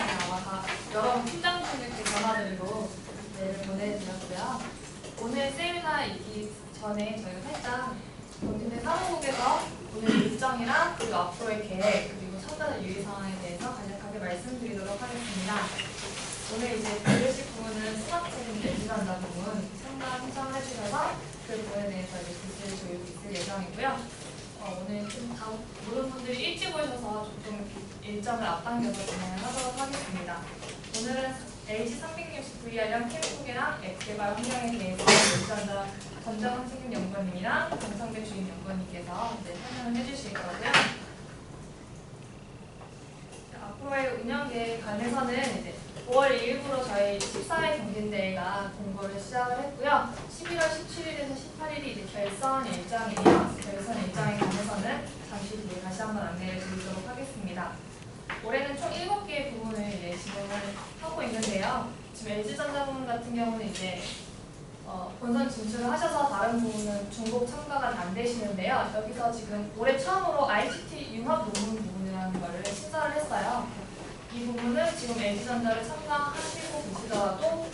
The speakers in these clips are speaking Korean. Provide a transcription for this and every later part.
아마 다 여러 팀장분들께 전화드리고 메일을 보내드렸고요. 오늘 세미나 있기 전에 저희가 살짝 경진대 사무국에서 오늘 일정이랑 그리고 앞으로의 계획 그리고 참가자 유의 상황에 대해서 간략하게 말씀드리도록 하겠습니다. 오늘 이제 들으실 부분은 스마트인 LG전자 부분 참가 신청해 주셔서 그 부분에 대해서 이제 글쓰기 교육이 있을 예정이고요. 오늘 좀 모든 분들이 일찍 오셔서 조금 일정을 앞당겨서 진행을 하도록 하겠습니다. 오늘은 LG360VR형 캠 소개랑 앱 개발 환경에 대해서 LG전자 전정환 책임연구원님이랑 강성대 주임연구원님께서 설명을 해주실 거고요. 앞으로의 운영 계획 관해서는 이제 5월 2일부로 저희 14회 경진대회가 공고를 시작을 했고요. 11월 17일에서 18일이 이제 결선 일정이에요. 결선 일정에 관해서는 잠시 뒤에 다시 한번 안내를 드리도록 하겠습니다. 올해는 총 7개의 부문을 이제 진행을 하고 있는데요. 지금 LG전자 부문 같은 경우는 이제 본선 진출을 하셔서 다른 부문은 중복 참가가 안 되시는데요. 여기서 지금 올해 처음으로 ICT 융합 논문 부분이라는 거를 신설을 했어요. 이 부분은 지금 LG전자를 참가하시고 계시더라도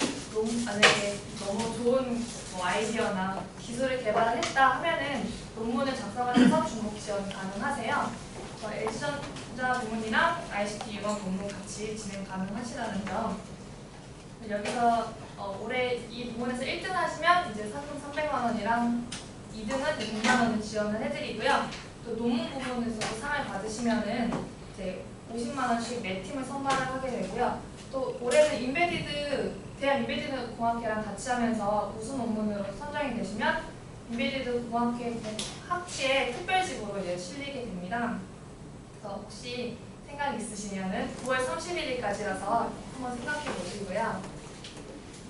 만약에 너무 좋은 아이디어나 기술을 개발을 했다 하면은 논문을 작성하셔서 중복 지원 가능하세요. LG전자 부문이랑 ICT 융합 논문 같이 진행 가능하시다는 점. 여기서 올해 이 부분에서 1등 하시면 이제 상금 300만 원이랑 2등은 100만 원을 지원을 해드리고요. 또 논문 부분에서도 상을 받으시면은 이제 50만 원씩 매 팀을 선발을 하게 되고요. 또 올해는 대한 인베디드 공학회랑 같이 하면서 우수 논문으로 선정이 되시면 인베디드 공학회 학지에 특별직으로 이제 실리게 됩니다. 그래서 혹시 생각 있으시면은 9월 31일까지라서 한번 생각해 보시고요.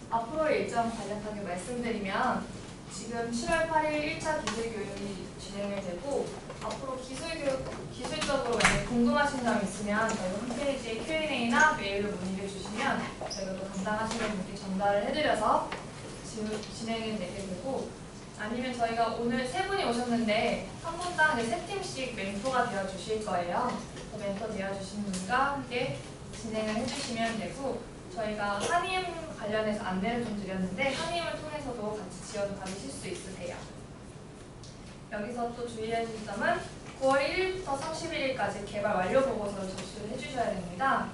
앞으로 일정 간략하게 말씀드리면 지금 7월 8일 1차 기술교육이 진행이 되고 앞으로 기술적으로 만약 궁금하신 점 있으면 저희 홈페이지에 Q&A나 메일로 문의를 주시면 저희가 또 담당하시는 분께 전달을 해드려서 진행이 되게 되고 아니면 저희가 오늘 3분이 오셨는데 한 분당 3팀씩 멘토가 되어 주실 거예요. 그 멘토 되어 주신 분과 함께 진행을 해주시면 되고 저희가 한임 관련해서 안내를 좀 드렸는데 한임을 통해서도 같이 지원 받으실 수 있으세요. 여기서 또 주의하실 점은 9월 1일부터 31일까지 개발 완료 보고서를 접수를 해주셔야 됩니다.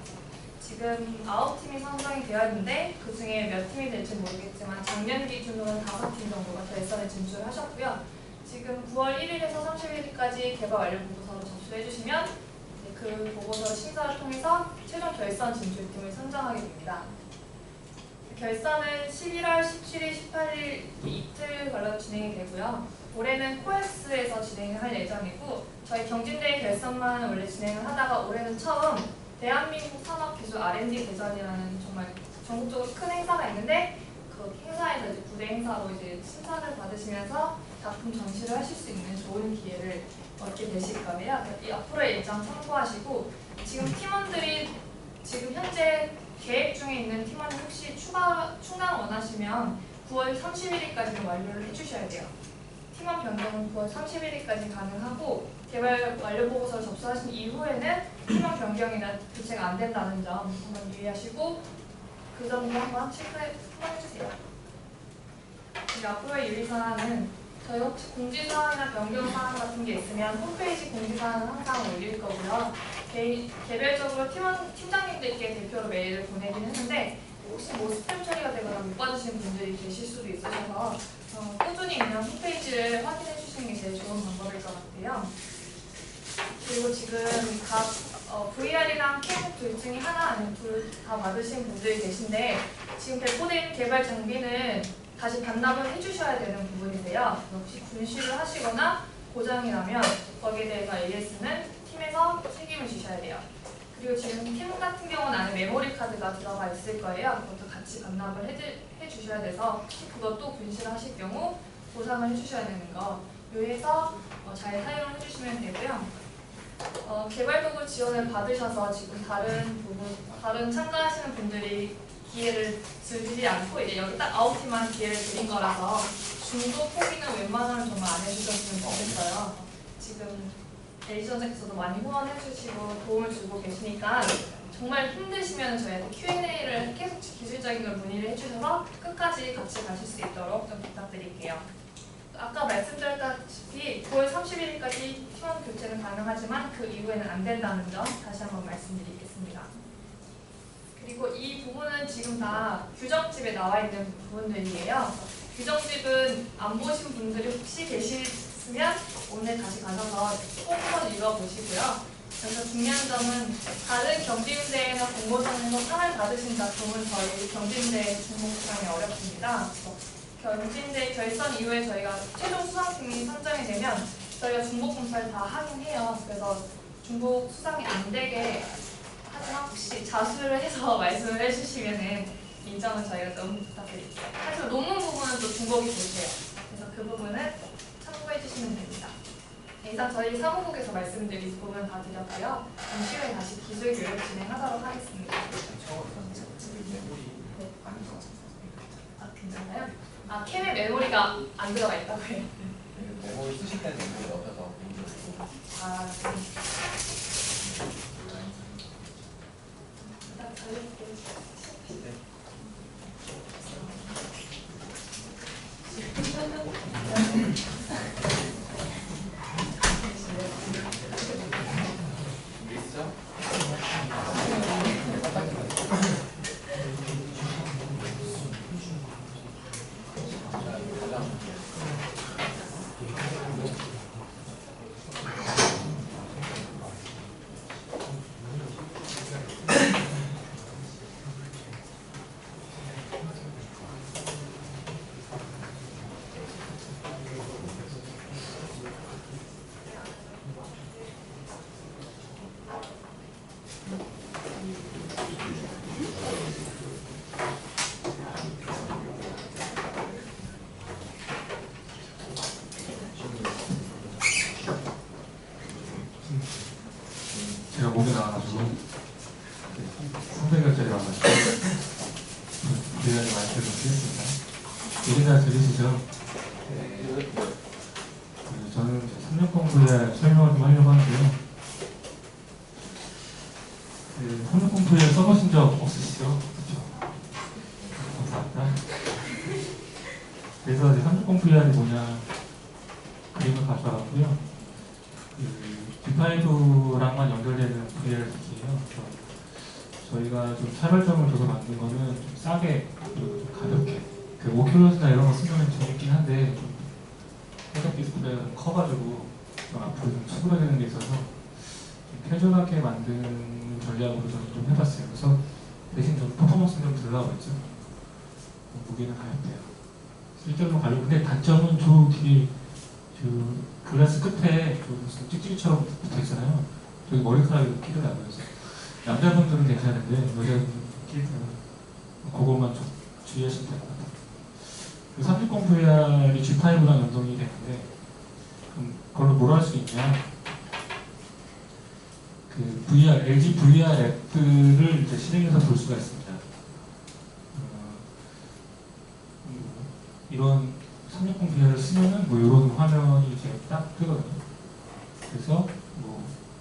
지금 9팀이 선정이 되어 있는데 그 중에 몇 팀이 될지 모르겠지만 작년 기준으로는 5팀 정도가 결선에 진출하셨고요. 지금 9월 1일에서 31일까지 개발 완료 보고서를 접수해 주시면 그 보고서 심사를 통해서 최종 결선 진출팀을 선정하게 됩니다. 결선은 11월 17일, 18일 이틀 걸려 진행이 되고요. 올해는 코엑스에서 진행을 할 예정이고 저희 경진대회 결선만 원래 진행을 하다가 올해는 처음 대한민국 산업기술 R&D 대전이라는 정말 전국적으로 큰 행사가 있는데 그 행사에서 이제 부대 행사로 이제 심사를 받으시면서 작품 전시를 하실 수 있는 좋은 기회를 얻게 되실 거예요. 앞으로의 일정 참고하시고 지금 팀원들이 지금 현재 계획 중에 있는 팀원이 혹시 충당 원하시면 9월 31일까지는 완료를 해주셔야 돼요. 팀원 변경은 9월 31일까지 가능하고 개발 완료 보고서를 접수하신 이후에는 팀원 변경이나 교체가 안 된다는 점 한번 유의하시고 그 점도 한번 체크해 주세요. 앞으로의 유의사항은 저희 혹시 공지사항이나 변경사항 같은 게 있으면 홈페이지 공지사항은 항상 올릴 거고요. 개별적으로 팀장님들께 대표로 메일을 보내긴 했는데 혹시 스팸 처리가 되거나 못 받으시는 분들이 계실 수도 있으셔서 꾸준히 그냥 홈페이지를 확인해 주시는 게 제일 좋은 방법일 것 같아요. 그리고 지금 각 VR이랑 캠 둘 중에 하나 아니면 둘 다 받으신 분들이 계신데 지금 배포된 개발 장비는 다시 반납을 해주셔야 되는 부분이세요. 혹시 분실을 하시거나 고장이 나면 거기에 대해서 AS는 팀에서 책임을 지셔야 돼요. 그리고 지금 팀 같은 경우는 안에 메모리 카드가 들어가 있을 거예요. 그것도 같이 반납을 해주셔야 돼서 혹시 그것도 분실하실 경우 보상을 해주셔야 되는 거 유의해서 잘 사용을 해주시면 되고요. 개발도구 지원을 받으셔서 지금 다른 참가하시는 분들이 기회를 주지 않고 이제 여기 딱 9팀만 기회를 드린 거라서 중도 포기는 웬만하면 정말 안 해주셨으면 좋겠어요. 지금 LG전자께서도 많이 후원해주시고 도움을 주고 계시니까 정말 힘드시면 있으시면 저희한테 Q&A를 계속 기술적인 걸 문의를 해주셔서 끝까지 같이 가실 수 있도록 좀 부탁드릴게요. 아까 말씀드렸다시피 9월 31일까지 팀원 교체는 가능하지만 그 이후에는 안 된다는 점 다시 한번 말씀드리겠습니다. 그리고 이 부분은 지금 다 규정집에 나와 있는 부분들이에요. 규정집은 안 보신 분들이 혹시 계시면 오늘 다시 가셔서 꼭 한번 읽어보시고요. 그래서 중요한 점은 다른 경비임대나 공모전에서 상을 받으신다 그러면 저희 경비임대 중복 수상이 어렵습니다. 경비임대 결선 이후에 저희가 최종 수상팀이 선정이 되면 저희가 중복 검사를 다 하긴 해요. 그래서 중복 수상이 안 되게 하지만 혹시 자수를 해서 말씀을 해주시면은 이 점은 저희가 너무 부탁드릴게요. 하지만 논문 부분은 또 중복이 좋으세요. 그래서 그 부분은 참고해 주시면 됩니다. 이상 저희 사무국에서 말씀드린 부분 다 드렸고요. 잠시 후에 다시 기술 교육 진행하도록 하겠습니다. 네. 아, 괜찮아요? 아, 캠에 메모리가 안 들어가 있다고요? 메모리 쓰실 때는 메모리 넣어서 힘들고. 아, 일단 저희께 제가 목에 나와가지고 선배가 데려와가지고 대단히 말씀을 드렸습니다. 얘기 다 들으시죠? 저는 360 VR 설명을 좀 하려고 하는데요. 360 VR 써보신 적 없으시죠? 그렇죠? 감사합니다. 그래서 360 VR이 뭐냐 그림을 가져왔고요. G5랑만 연결되는 VR 기기예요. 저희가 좀 차별점을 줘서 만든 거는 좀 싸게, 좀 가볍게. 오큘러스나 이런 거 쓰면 재밌긴 한데 좀 헤드업 디스플레이가 커가지고 좀 앞으로 좀 수그러지는 게 있어서 좀 캐주얼하게 만드는 전략으로 저는 좀 해봤어요. 그래서 대신 좀 퍼포먼스는 좀 들어가고 있죠. 무게는 가볍대요. 실제로 가볍고 근데 단점은 저 뒤에 글라스 끝에 무슨 찍찍이처럼 붙어있잖아요. 저기 머리카락이 끼를 나고요. 남자분들은 괜찮은데 여자분들은 끼를 그것만 좀 주의하시면 될 것 같아요. 360 VR이 G5랑 연동이 되는데 그럼 그걸로 뭘 할 수 있냐? LG VR 앱들을 이제 실행해서 볼 수가 있습니다. 이런 360 VR을 쓰면은 이런 화면이 이제 딱 뜨거든요. 그래서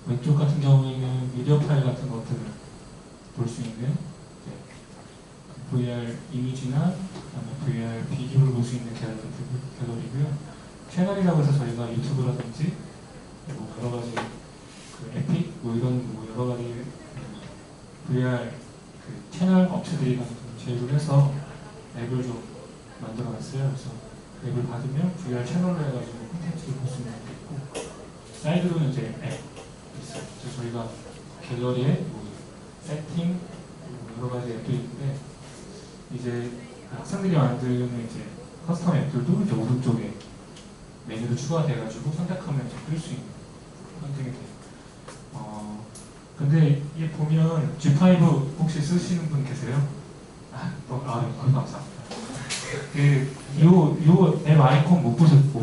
왼쪽 같은 경우에는 미디어 파일 같은 것들을 볼 수 있는 VR 이미지나 VR 비디오를 볼 수 있는 갤러리고요. 채널이라고 해서 저희가 유튜브라든지 여러 가지 에픽 이런 여러 가지 VR 채널 업체들이 제휴를 해서 앱을 좀 만들어놨어요. 그래서 앱을 받으면 VR 채널로 해가지고 콘텐츠를 볼 수 있는 게 있고 사이드로는 이제 앱 있어요. 그래서 저희가 갤러리에 세팅 여러 가지 앱도 있는데 이제 학생들이 만드는 이제 커스텀 앱들도 이제 오른쪽에 메뉴로 추가돼가지고 선택하면 이제 뜰 수 있는 환경이 돼요. 근데 이게 보면 G5 혹시 쓰시는 분 계세요? 감사합니다. 요 앱 아이콘 못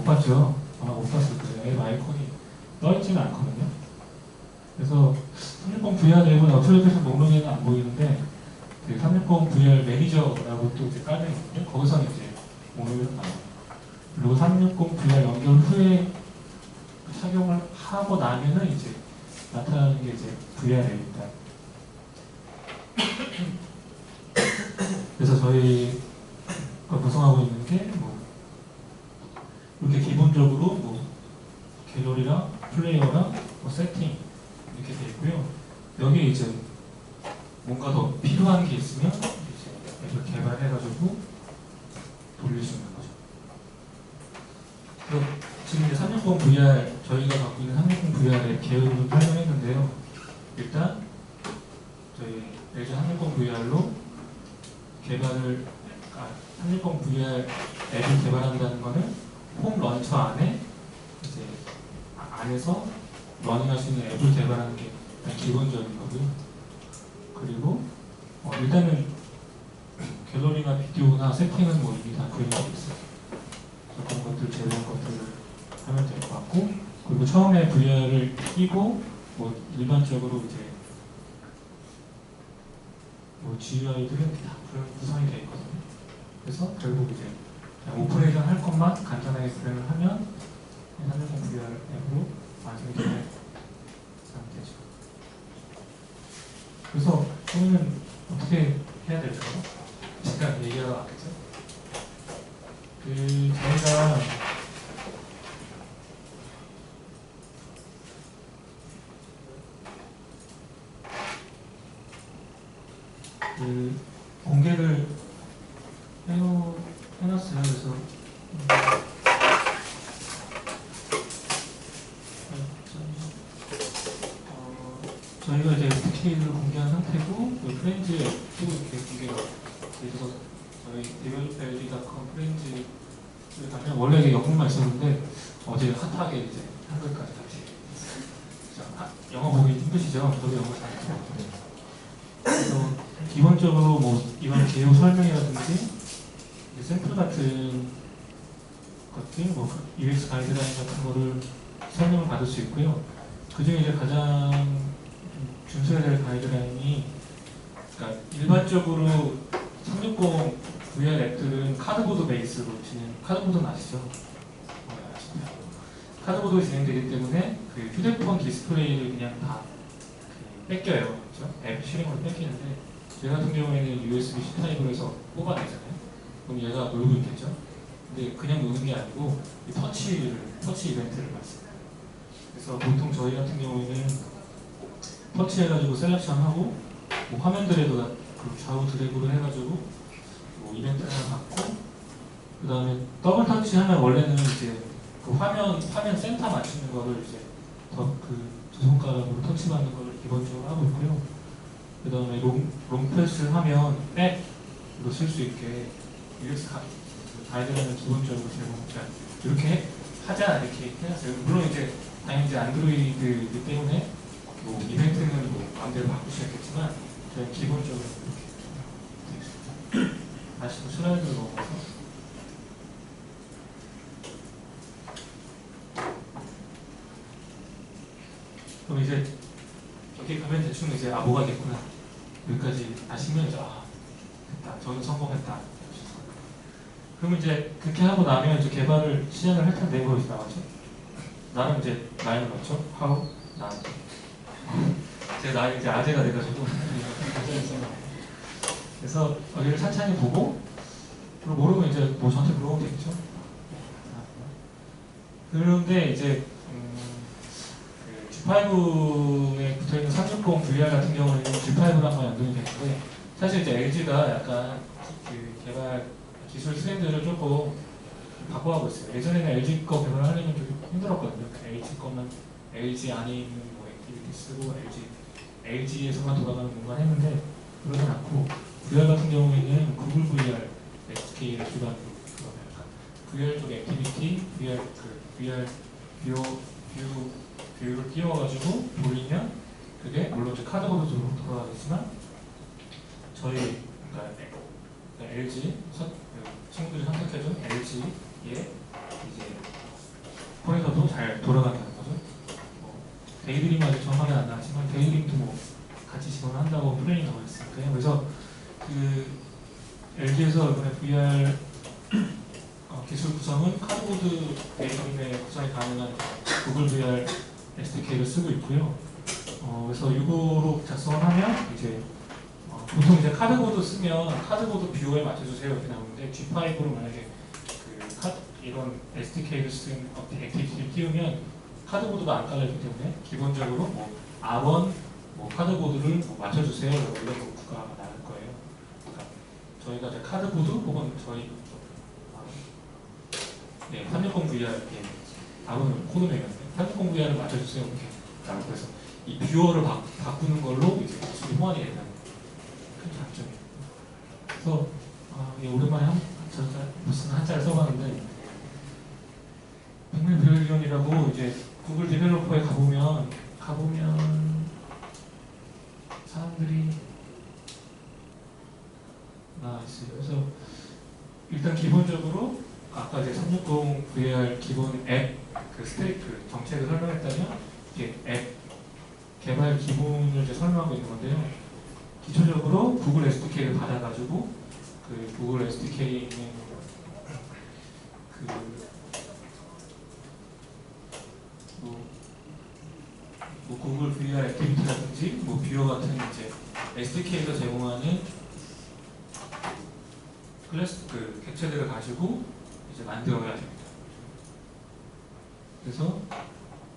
봤죠? 아마 못 봤을 거예요. 앱 아이콘이 떠있지는 않거든요. 그래서 360 VR 앱은 어플리케이션 목록에는 안 보이는데 360 VR 매니저라고 또 이제 깔려 있는데 거기서는 이제 목록이 나와요. 그리고 360 VR 연결 후에 착용을 하고 나면은 이제 나타나는 게 이제 VR 앱입니다. 저희가 구성하고 있는 게 이렇게 기본적으로 갤러리랑 플레이어랑 세팅 이렇게 돼 있고요. 여기에 이제 뭔가 더 필요한 게 있으면 이제 앱을 개발해가지고 돌릴 수 있는 거죠. 그래서 지금 이제 360 VR 저희가 갖고 있는 360 VR의 계획을 좀 설명했는데요. 일단 저희 LG 360 VR로 360 VR 앱을 개발한다는 거는 홈 런처 안에 이제 안에서 러닝할 수 있는 앱을 개발하는 게 일단 기본적인 거고요. 그리고 일단은 갤러리나 비디오나 세팅은 이미 다 구현이 되어 있어요. 그런 것들 제외한 것들을 하면 될 것 같고, 그리고 처음에 VR을 끼고 일반적으로 이제 GUI들은 다 구성이 되어 있거든요. 그래서 결국 이제 오퍼레이션 할 것만 간단하게 구현을 하면 360 VR 앱으로 완성이 되는 상태죠. 그래서 저희는 어떻게 해야 될까요? 제가 얘기하러 왔겠죠? 저희가 공개를 해놨어요. 그래서 저희가 이제 SDK를 공개한 상태고 프렌즈에 또 이렇게 공개가 돼서 저희 developer.ld.com 프렌즈를 가면 원래 이게 영문만 있었는데 어제 핫하게 이제 한글까지 같이 영어 보기 힘드시죠? 저도 영어 잘 못해요. 그래서 기본적으로 이번 개요 설명이라든지 샘플 같은 것들, UX 가이드라인 같은 거를 설명을 받을 수 있고요. 그 중에 이제 가장 준수해야 될 가이드라인이, 그러니까 일반적으로 360 VR 앱들은 카드보드 베이스로 카드보드는 아시죠? 카드보드로 진행되기 때문에 그 휴대폰 디스플레이를 그냥 다 뺏겨요. 그렇죠? 앱 실행으로 뺏기는데, 제 같은 경우에는 USB-C 타입으로 해서 뽑아내잖아요. 그럼 얘가 놀고 있겠죠? 근데 그냥 노는 게 아니고 터치 이벤트를 봤습니다. 그래서 보통 저희 같은 경우에는 터치해가지고 셀렉션하고 화면들에도 좌우 드래그를 해가지고 이벤트 하나 받고, 그 다음에 더블 터치하면 원래는 이제 그 화면 센터 맞추는 거를 이제 두 손가락으로 터치받는 거를 기본적으로 하고 있고요. 그 다음에 롱프레스를 하면 백으로 쓸 수 있게 UX 가이드라인을 기본적으로 제공합니다. 이렇게 하자 이렇게 해놨어요. 물론 이제 당연히 이제 안드로이드이기 때문에 이벤트는 마음대로 바꿀 수 있겠지만 저희 기본적으로 이렇게 다시 또 슬라이드를 넘어가서 그럼 이제 여기 가면 대충 이제 뭐가 됐구나 여기까지 아시면 이제 됐다, 저는 성공했다. 그러면 이제 그렇게 하고 나면 이제 개발을 시작을 할 텐데 거기서 나왔죠. 나는 이제 나이는 맞죠? 나한테 제 나이 이제 아재가 돼가지고 그래서 여기를 찬찬히 보고, 그리고 모르면 이제 저한테 물어보면 되겠죠. 그런데 이제 G5에 붙어있는 360 VR 같은 경우는 G5랑만 연동이 되는데, 사실 이제 LG가 약간 그 개발 기술 트렌드를 조금 바꿔가고 있어요. 예전에는 LG 거 개발하려면 좀 힘들었거든요. LG 거만 LG 안에 있는 액티비티 쓰고 LG에서만 돌아가는 공간 했는데, 그러진 않고 VR 같은 경우에는 구글 VR SK를 기반으로 VR 쪽 액티비티, VR 뷰를 띄워가지고 돌리면 그게 물론 이제 카드보드로 돌아가겠지만 저희 LG 친구들이 선택해준 LG의 이제 폰에서도 잘 돌아간다는 거죠. 데이드림은 아직 정확하게 안 나왔지만 데이드림도 같이 지원을 한다고 플레이가 나와 있으니까요. 그래서 LG에서 이번에 VR 기술 구성은 카드보드 데이터림의 구성이 가능한 구글 VR SDK를 쓰고 있고요. 그래서 이거로 작성을 하면 이제 보통 이제 카드보드 쓰면 카드보드 뷰어에 맞춰주세요 이렇게 나오는데 G5로 만약에 그 카드 이런 SDK를 쓴 액티비티를 띄우면 카드보드가 안 깔려있기 때문에 기본적으로 뭐 R1 뭐 카드보드를 뭐 맞춰주세요 이런 문구가 나올 거예요. 그러니까 저희가 이제 카드보드 혹은 저희 네, 360VR R1은 코드 내는데 360VR을 맞춰주세요 이렇게 나올 거예요. 그래서 이 뷰어를 바꾸는 걸로 이제 기술이 호환이 된다는 큰 장점이에요. 그래서 오랜만에 무슨 한자를 써봤는데 백밀 비밀기원이라고 이제 구글 디벨로퍼에 가보면 사람들이 있어요. 그래서 일단 기본적으로 아까 이제 360 VR 기본 앱 그 스테이크 정책을 설명했다면 이게 앱 개발 기본을 이제 설명하고 있는 건데요. 기초적으로 구글 SDK를 받아가지고 그 구글 SDK에 있는 뭐 구글 VR 액티비티라든지 뭐 뷰어 같은 이제 SDK에서 제공하는 클래스 그 객체들을 가지고 이제 만들어야 됩니다. 그래서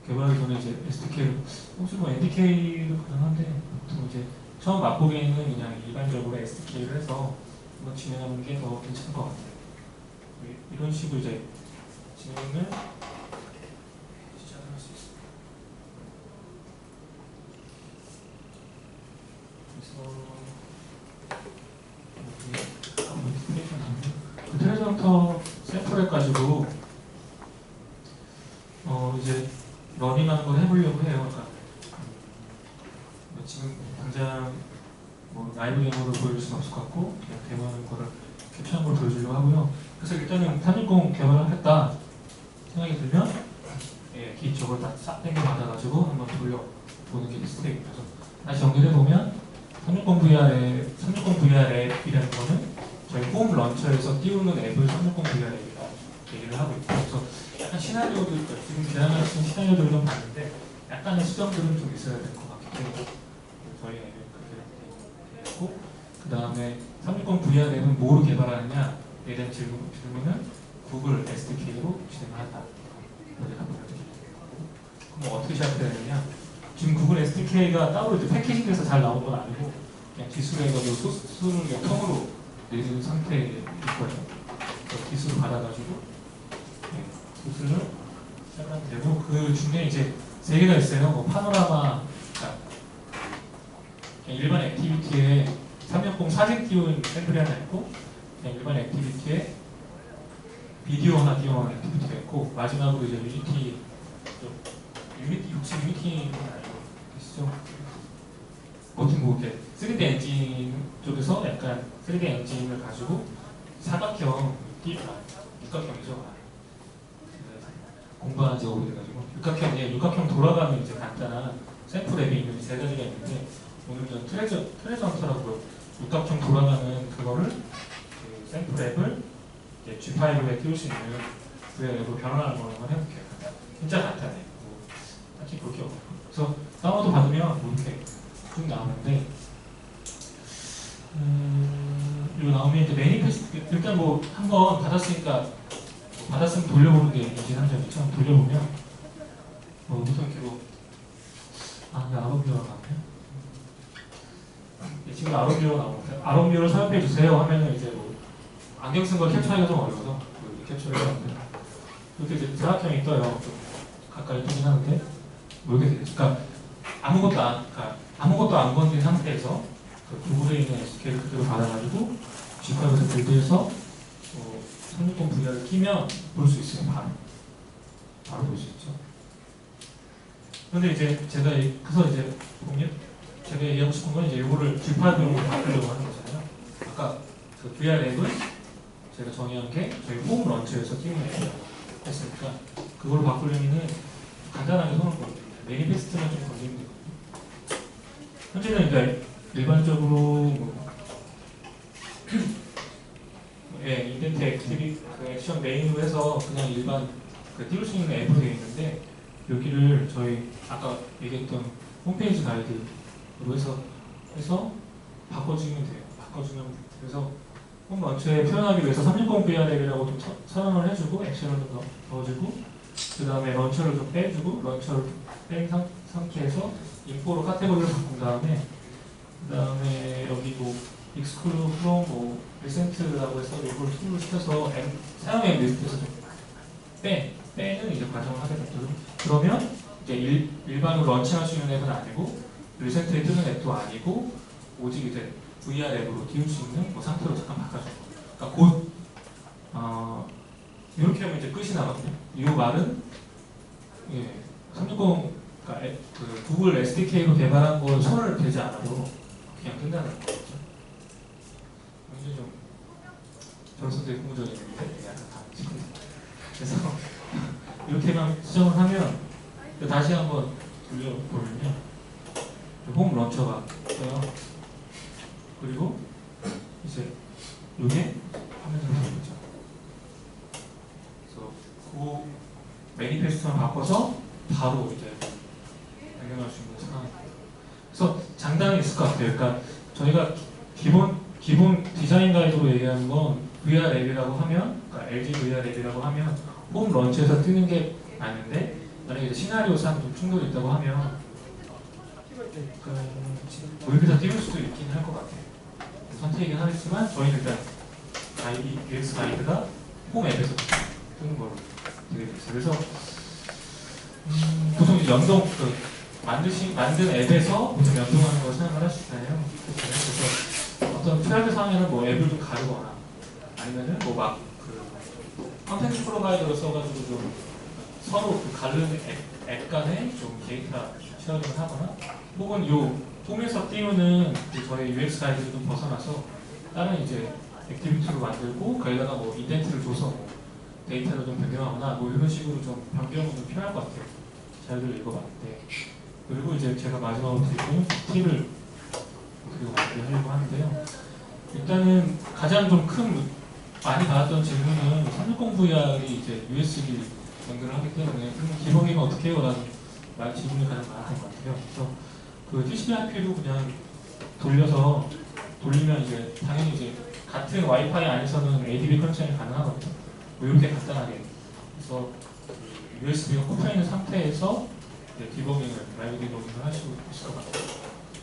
개발하기 전에 이제 SDK를 혹시 뭐 NDK도 가능한데 보통 이제 처음 맛보기에는 그냥 일반적으로 SDK를 해서 한번 진행하는 게 더 괜찮을 것 같아요. 이런 식으로 이제 진행을 시작할 수 있습니다. 그래서 트레저 헌터 샘플 해가지고 이제 러닝하는 걸 해보려고 해요. 그러니까 지금 당장 뭐 라이브 데모를 보여줄 수는 없을 것 같고 그냥 데모하는 거를 캡처한 걸 보여주려고 하고요. 그래서 일단은 360 개발을 하겠다 생각이 들면 기초를 다 싹 땡겨 받아가지고 한번 돌려보는 게 스텝입니다. 그래서 다시 정리해보면 360 VR 앱이라는 거는 저희 홈 런처에서 띄우는 앱을 360 VR 앱이라고 얘기를 하고 있고 그래서 약간 시나리오도 지금 제안하신 시나리오들을 좀 봤는데 약간의 수정들은 좀 있어야 될 것 같기 때문에 저희 앱을 그렇게 했고 그 다음에 360 VR 앱은 뭐로 개발하느냐에 대한 질문은 구글 SDK로 진행을 한다. 그럼 어떻게 시작해야 되느냐? 지금 구글 SDK가 따로 이제 패키징돼서 잘 나온 건 아니고 그냥 기술해가지고 소스를 그냥 통으로 내는 상태일 거예요. 기술을 받아가지고 소스를 시작하면 되고 그 중에 이제 세 개가 있어요. 뭐 파노라마, 그러니까 일반 액티비티에 360 사진 띄운 샘플이 하나 있고 그냥 일반 액티비티에 비디오 하나 띄운 액티비티가 있고 마지막으로 이제 유니티 혹시 유니티는 알고 계시죠? 아무튼 뭐 이렇게 3D 엔진 쪽에서 약간 3D 엔진을 가지고 사각형 육각형이죠. 공부한 지 오래돼가지고 육각형 돌아가는 이제 간단한 샘플 앱이 있는 세 가지가 있는데 오늘은 트레저 헌터라고 육각형 돌아가는 그거를 그 샘플 앱을 G5에 띄울 수 있는 그 앱으로 변환하는 걸 한번 해볼게요. 진짜 간단해요. 딱히 볼 게 없고 그래서 다운로드 받으면 뭐 이렇게 쭉 나오는데 이거 나오면 이제 매니페스트 일단 뭐 한번 받았으니까 받았으면 돌려보는 게 이제 한 점이죠. 돌려보면 보통 이렇게 이게 아론뷰어가 나오네요. 지금 아론뷰어가 나오는데 아론뷰어를 사용해 주세요 하면은 이제 뭐 안경 쓴 걸 캡처하기가 좀 어려워서 캡처를 해봤는데 이렇게 이제 드랍형이 떠요. 좀 가까이 뜨긴 하는데 뭐 이렇게 되죠. 그러니까 아무것도 안 건드린 상태에서 그 구글에 있는 SDK를 그대로 받아가지고 G5에서 빌드해서 360 VR을 끼면 볼 수 있어요. 바로 볼 수 있죠. 그런데 이제 제가 얘기하고 싶은 건 이제 이거를 G5로 바꾸려고 하는 거잖아요. 아까 그 VR 앱은 제가 정의한 게 저희 홈 런처에서 띄우는 앱이라고 했으니까 그걸 바꾸려면은 간단하게 손을 거거든요. 매니페스트만 좀 건드리면 되거든요. 현재는 그러니까 일반적으로 인덴트 액티비 그 액션 메인으로 해서 그냥 일반 띄울 수 있는 앱으로 되어 있는데 여기를 저희 아까 얘기했던 홈페이지 가이드로 해서 바꿔주면 돼요. 바꿔주면 그래서 홈 런처에 표현하기 위해서 360 VR 앱이라고 좀 선언을 해주고 액션을 좀 넣어주고 그 다음에 런처를 좀 빼주고 런처를 뺀 상태에서 인포로 카테고리를 바꾼 다음에 그 다음에 여기 뭐 익스클루 프롬 뭐 리센트라고 해서 이걸 툴로 시켜서 사용 앱 리스트에서 좀 빼는 이제 과정을 하게 됩니다. 그러면 이제 일반으로 런칭할 수 있는 앱은 아니고 리센트에 뜨는 앱도 아니고 오직 이제 VR 앱으로 띄울 수 있는 뭐 상태로 잠깐 바꿔주고 그러니까 곧 이렇게 하면 이제 끝이 나거든요. 이 말은 360 그러니까 그 구글 SDK로 개발한 걸 손을 대지 않아도 그냥 끝나는 거죠. 굉장히 좀 저로서도 궁금적인데 약간 다르지. 그래서 이렇게만 수정을 하면 다시 한번 돌려보면요. 홈 런처가 있어요. 그리고 이제 이게 화면으로 보이죠. 그래서 그 매니페스트만 바꿔서 바로 이제 발견할 수 있는 상황입니다. 그래서 장단이 있을 것 같아요. 그러니까 저희가 기본 디자인 가이드로 얘기하는 건 VR 앱이라고 하면, 그러니까 LG VR 앱이라고 하면 홈 런처에서 뜨는 게 맞는데 만약에 이제 시나리오상 좀 충돌이 있다고 하면 여기다 띄울 수도 있긴 할 것 같아요. 선택이긴 하겠지만 저희는 일단 UX 가이드가 홈 앱에서 뜨는 걸로 되게 됐어요. 그래서 보통 이제 연동 만든 앱에서 보통 연동하는 걸 생각을 할 수 있잖아요. 그래서 어떤 트렌드 상에는 뭐 앱을 좀 가르거나 아니면은 뭐 막 컨텐츠 프로바이더를 써가지고 좀 서로 가르는 앱 간에 좀 데이터 쉐어링을 하거나 혹은 요 홈에서 띄우는 저희 UX 가이드를 좀 벗어나서 다른 이제 액티비티로 만들고 거기다가 뭐 인덴트를 줘서 뭐 데이터를 좀 변경하거나 뭐 이런 식으로 좀 변경은 좀 필요할 것 같아요. 자료를 읽어봤는데 그리고 이제 제가 마지막으로 드리는 팁을 그리고 마무리하려고 하는데요. 일단은 가장 좀 많이 받았던 질문은 360 VR이 이제 USB 연결을 하기 때문에 그럼 기본기는 어떻게 해요? 라는 질문이 가장 많았던 것 같아요. 그래서 그 TCP/IP로 그냥 돌리면 이제 당연히 이제 같은 와이파이 안에서는 ADB 커넥션이 가능하거든요. 뭐 이렇게 간단하게. 그래서 USB가 꽂혀 있는 상태에서 디버깅을 라이브 디버깅을 할 수 있을 것 같아요.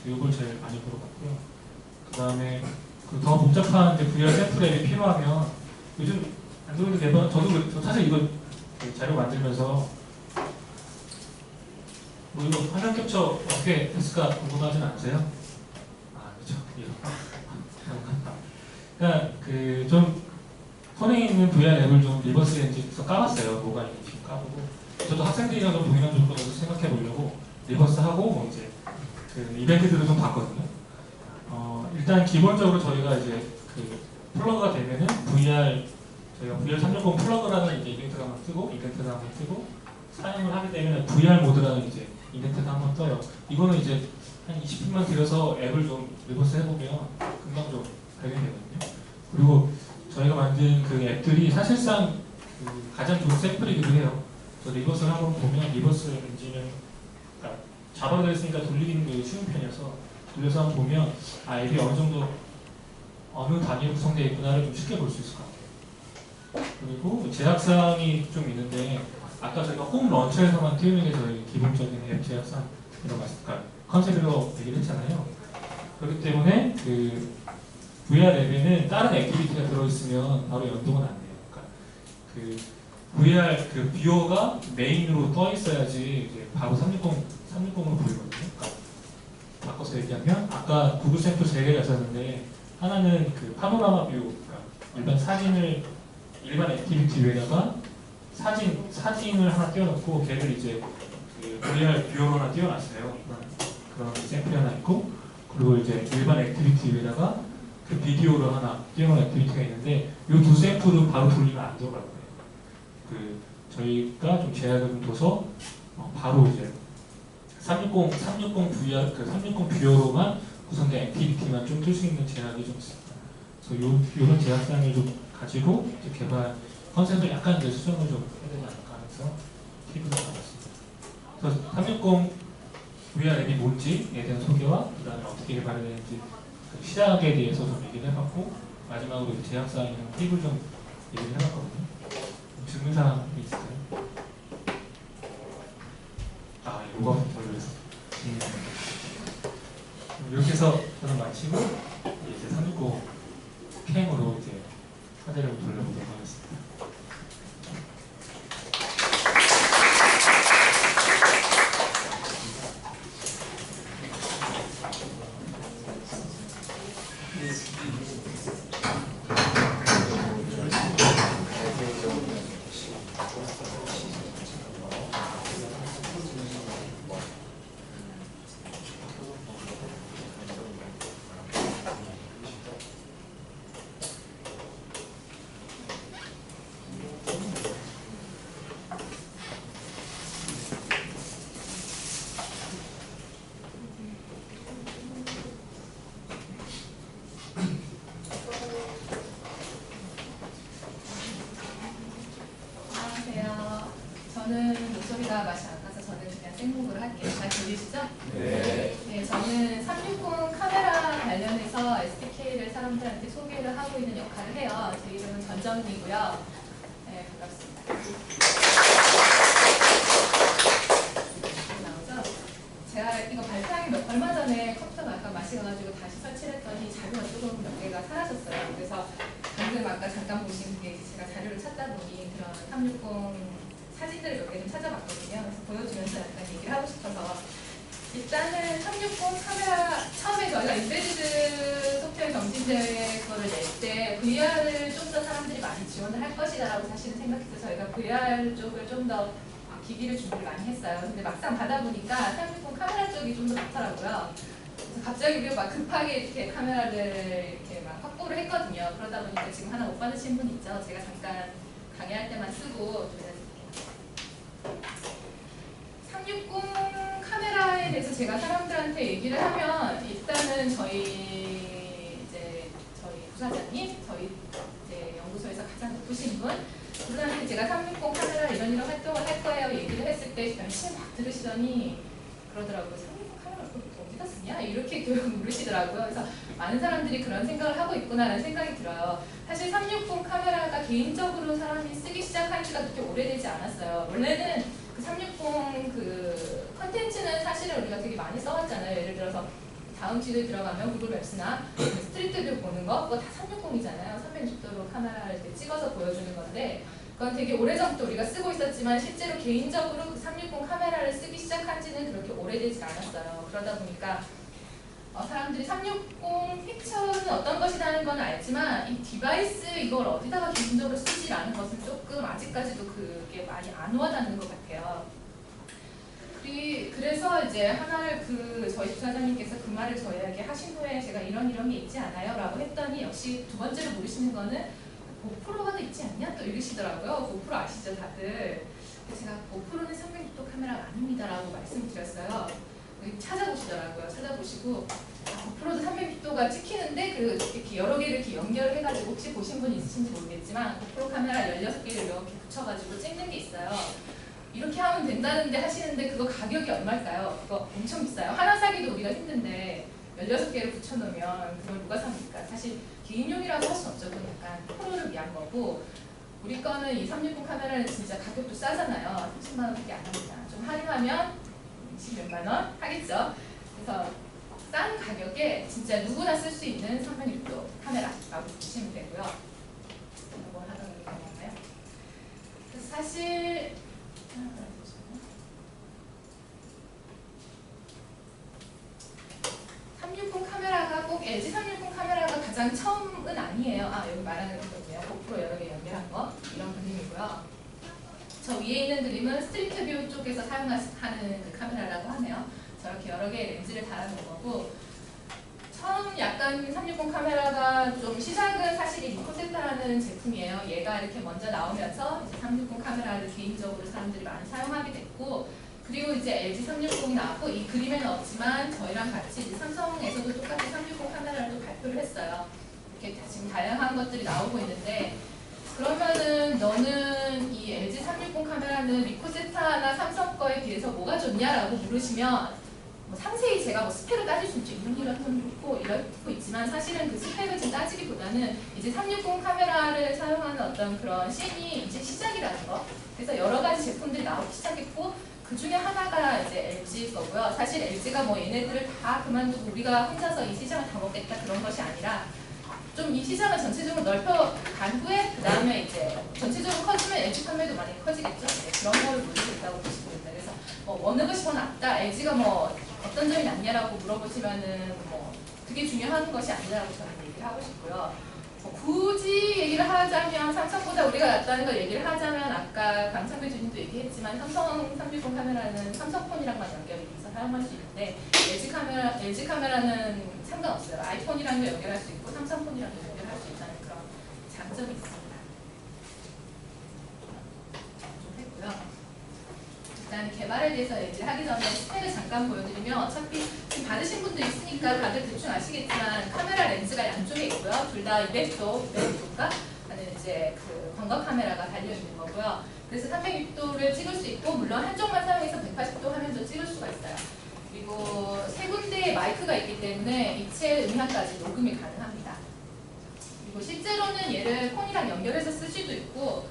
이걸 제일 많이 물어봤고요. 그 다음에 더 복잡한 VR 샘플 앱이 필요하면 요즘 안드로이드 개발 저도 사실 이거 자료 만들면서 뭐 이거 화면 캡처 어떻게 했을까 궁금하진 않으세요? 아 그렇죠. 그러니까 좀 폰에 있는 VR 앱을 좀 리버스 엔진에서 까봤어요. 뭐가 있는지 까보고 저도 학생들이랑 좀 동일한 조건에서 생각해 보려고 리버스 하고 뭐 이제 이벤트들을 좀 봤거든요. 일단 기본적으로 저희가 이제 플러그가 되면은 저희가 VR 360 플러그라는 이제 이벤트가 한번 뜨고 이벤트가 한번 뜨고 사용을 하게 되면 VR 모드라는 이제 이벤트가 한번 떠요. 이거는 이제 한 20분만 들여서 앱을 좀 리버스 해보면 금방 좀 발견되거든요. 그리고 저희가 만든 그 앱들이 사실상 가장 좋은 샘플이기도 해요. 그래서 리버스를 한번 보면 리버스 엔진은 그러니까 자바로 되어 있으니까 돌리기는 되게 쉬운 편이어서 돌려서 한번 보면 앱이 어느 정도 어느 단위로 구성되어 있구나를 좀 쉽게 볼 수 있을 것 같아요. 그리고 제약사항이 좀 있는데 아까 저희가 홈 런처에서만 띄우는 게 저희 기본적인 앱 제약사항이라고 그러니까 컨셉으로 얘기를 했잖아요. 그렇기 때문에 VR 앱에는 다른 액티비티가 들어있으면 바로 연동은 안 돼요. 그러니까 VR 뷰어가 메인으로 떠 있어야지 이제 바로 360으로 보이거든요. 그러니까 바꿔서 얘기하면 아까 구글 샘플 3개가 있었는데 하나는 파노라마 뷰, 그러니까 일반 액티비티 위에다가 사진을 하나 띄워놓고 걔를 이제 VR 뷰어로 하나 띄워놨어요. 그런 샘플이 하나 있고 그리고 이제 일반 액티비티 위에다가 비디오를 하나 띄워놓은 액티비티가 있는데 이 두 샘플은 바로 돌리면 안 들어가고요. 저희가 좀 제약을 좀 둬서 바로 이제 360 VR 360 뷰어로만 구성된 액티비티만 좀 뜰 수 있는 제약이 좀 있습니다. 그래서 이런 제약상을 좀 가지고 이제 개발 컨셉을 약간 이제 수정을 좀 해야 되지 않을까 해서 팁을 받았습니다. 그래서 360 VR 앱이 뭔지에 대한 소개와 그다음에 어떻게 개발이 되는지 그 시작에 대해서 좀 얘기를 해봤고 마지막으로 이제 제약사항이랑 팁을 좀 얘기를 해봤거든요. 질문사항이 있을까요? 아, 이거 별로였어. 이렇게 해서 저는 마치고 이제 369 캠으로 이제 사제를 돌려보도록 하겠습니다. 안녕하세요. 저는 목소리가 맛이 안 나서 저는 그냥 생목으로 할게요. 잘 들리시죠? 네. 네, 저는 360 카메라 관련해서 SDK를 사람들한테 소개를 하고 있는 역할을 해요. 제 이름은 전정은이고요. 네, 반갑습니다. 나오죠? 제가 이거 발표하기 얼마 전에 컴퓨터가 아까 맛이 가가지고 다시 설치를 했더니 자료가 조금 몇 개가 사라졌어요. 그래서 방금 아까 잠깐 보신 게 제가 자료를 찾다 보니 그런 360 사진들을 몇 개 좀 찾아봤거든요. 그래서 보여주면서 약간 얘기를 하고 싶어서 일단은 360 카메라 처음에 저희가 인베디드 소프트웨어 경진대회 그거를 낼 때 VR을 좀 더 사람들이 많이 지원을 할 것이다라고 사실은 생각해서 저희가 VR 쪽을 좀 더 기기를 준비를 많이 했어요. 근데 막상 받아보니까 360 카메라 쪽이 좀 더 많더라고요. 그래서 갑자기 우리가 막 급하게 이렇게 카메라를 이렇게 막 확보를 했거든요. 그러다 보니까 지금 하나 못 받으신 분 있죠? 제가 잠깐 강의할 때만 쓰고 360 카메라에 대해서 제가 사람들한테 얘기를 하면 일단은 저희 부사장님, 저희 이제 연구소에서 가장 높으신 분, 그분한테 제가 360 카메라 이런 활동을 할 거예요 얘기를 했을 때 열심히 막 들으시더니 그러더라고요. 360 카메라 어디다 쓰냐? 이렇게 물으시더라고요. 그래서 많은 사람들이 그런 생각을 하고 있구나라는 생각이 들어요. 사실 360 카메라가 개인적으로 사람이 쓰기 시작한 지가 그렇게 오래되지 않았어요. 원래는 그 360 그 컨텐츠는 사실은 우리가 되게 많이 써왔잖아요. 예를 들어서 다음 지도에 들어가면 구글 맵스나 스트리트뷰 보는 거 그거 다 360이잖아요. 360도로 카메라를 이렇게 찍어서 보여주는 건데 그건 되게 오래전부터 우리가 쓰고 있었지만 실제로 개인적으로 그 360 카메라를 쓰기 시작한 지는 그렇게 오래되지 않았어요. 그러다 보니까 사람들이 360 픽처는 어떤 것이라는 건 알지만 이 디바이스 이걸 어디다가 기본적으로 쓰지라는 것은 조금 아직까지도 그게 많이 안 와닿는 것 같아요. 그래서 이제 하나를 저희 부사장님께서 그 말을 저희에게 하신 후에 제가 이런 게 있지 않아요? 라고 했더니 역시 두 번째로 모르시는 거는 고프로가 또 있지 않냐? 또 이러시더라고요. 고프로 아시죠 다들? 제가 고프로는 360도 카메라가 아닙니다 라고 말씀드렸어요. 찾아보시더라고요. 찾아보시고 고프로도 360도가 찍히는데 이렇게 여러 개를 이렇게 연결을 해가지고 혹시 보신 분 있으신지 모르겠지만 고프로 카메라 16개를 이렇게 붙여가지고 찍는 게 있어요. 이렇게 하면 된다는데 하시는데 그거 가격이 얼마일까요? 그거 엄청 비싸요. 하나 사기도 우리가 힘든데 16개를 붙여놓으면 그걸 누가 삽니까? 사실 개인용이라고 할 수 없죠. 그건 약간 프로를 위한 거고 우리 거는 이 360 카메라는 진짜 가격도 싸잖아요. 30만 원밖에 안 합니다. 좀 할인하면 20몇만 원 하겠죠. 그래서 싼 가격에 진짜 누구나 쓸 수 있는 360도 카메라라고 보시면 되고요. 뭘 하던 게 기억나요? 그래서 사실 360 카메라가 꼭 LG 360 카메라가 가장 처음은 아니에요. 여기 말하는 거군요. 고프로 여러 개 연결한 거 이런 그림이고요. 저 위에 있는 그림은 스트리트뷰 쪽에서 사용하는 그 카메라라고 하네요. 저렇게 여러 개의 렌즈를 달아놓은 거고 처음 약간 360 카메라가 좀 시작은 사실 이 리코세타라는 제품이에요. 얘가 이렇게 먼저 나오면서 이제 360 카메라를 개인적으로 사람들이 많이 사용하게 됐고 그리고 이제 LG 360이 나왔고 이 그림에는 없지만 저희랑 같이 이제 삼성에서도 똑같이 360 카메라를 또 발표를 했어요. 이렇게 지금 다양한 것들이 나오고 있는데 그러면은 너는 이 LG 360 카메라는 리코세타나 삼성 거에 비해서 뭐가 좋냐라고 물으시면 뭐 상세히 제가 뭐 스펙을 따질 수 있죠. 이런 좀 좋고 이렇고 있지만 사실은 그 스펙을 좀 따지기보다는 이제 360 카메라를 사용하는 어떤 그런 씬이 이제 시작이라는 거. 그래서 여러 가지 제품들이 나오기 시작했고 그 중에 하나가 이제 LG 거고요. 사실 LG가 뭐 얘네들을 다 그만두고 우리가 혼자서 이 시장을 다 먹겠다 그런 것이 아니라 좀 이 시장을 전체적으로 넓혀간 후에 그 다음에 이제 전체적으로 커지면 LG 판매도 많이 커지겠죠. 네, 그런 거를 노리고 있다고 보시면 됩니다. 그래서 뭐 어느 것이 더 낫다, LG가 뭐 어떤 점이 낫냐라고 물어보시면은 뭐 그게 중요한 것이 아니라고 저는 얘기를 하고 싶고요. 뭐 굳이 얘기를 하자면 삼성보다 우리가 낫다는 걸 얘기를 하자면 아까 강창배 주님도 얘기했지만 삼성 360 카메라는 삼성폰이랑만 연결이 돼서 사용할 수 있는데 LG 카메라는 상관없어요. 아이폰이랑도 연결할 수 있고 삼성폰이랑도 연결할 수 있다는 그런 장점이 있습니다. 좀 했고요. 일단 개발에 대해서 얘기를 하기 전에 스펙을 잠깐 보여드리면 어차피 지금 받으신 분도 있으니까 다들 대충 아시겠지만 카메라 렌즈가 양쪽에 있고요. 둘 다 200도가 하는 이제 그 광각 카메라가 달려 있는 거고요. 그래서 360도를 찍을 수 있고 물론 한쪽만 사용해서 180도 화면도 찍을 수가 있어요. 그리고 세 군데의 마이크가 있기 때문에 입체 음향까지 녹음이 가능합니다. 그리고 실제로는 얘를 폰이랑 연결해서 쓸 수도 있고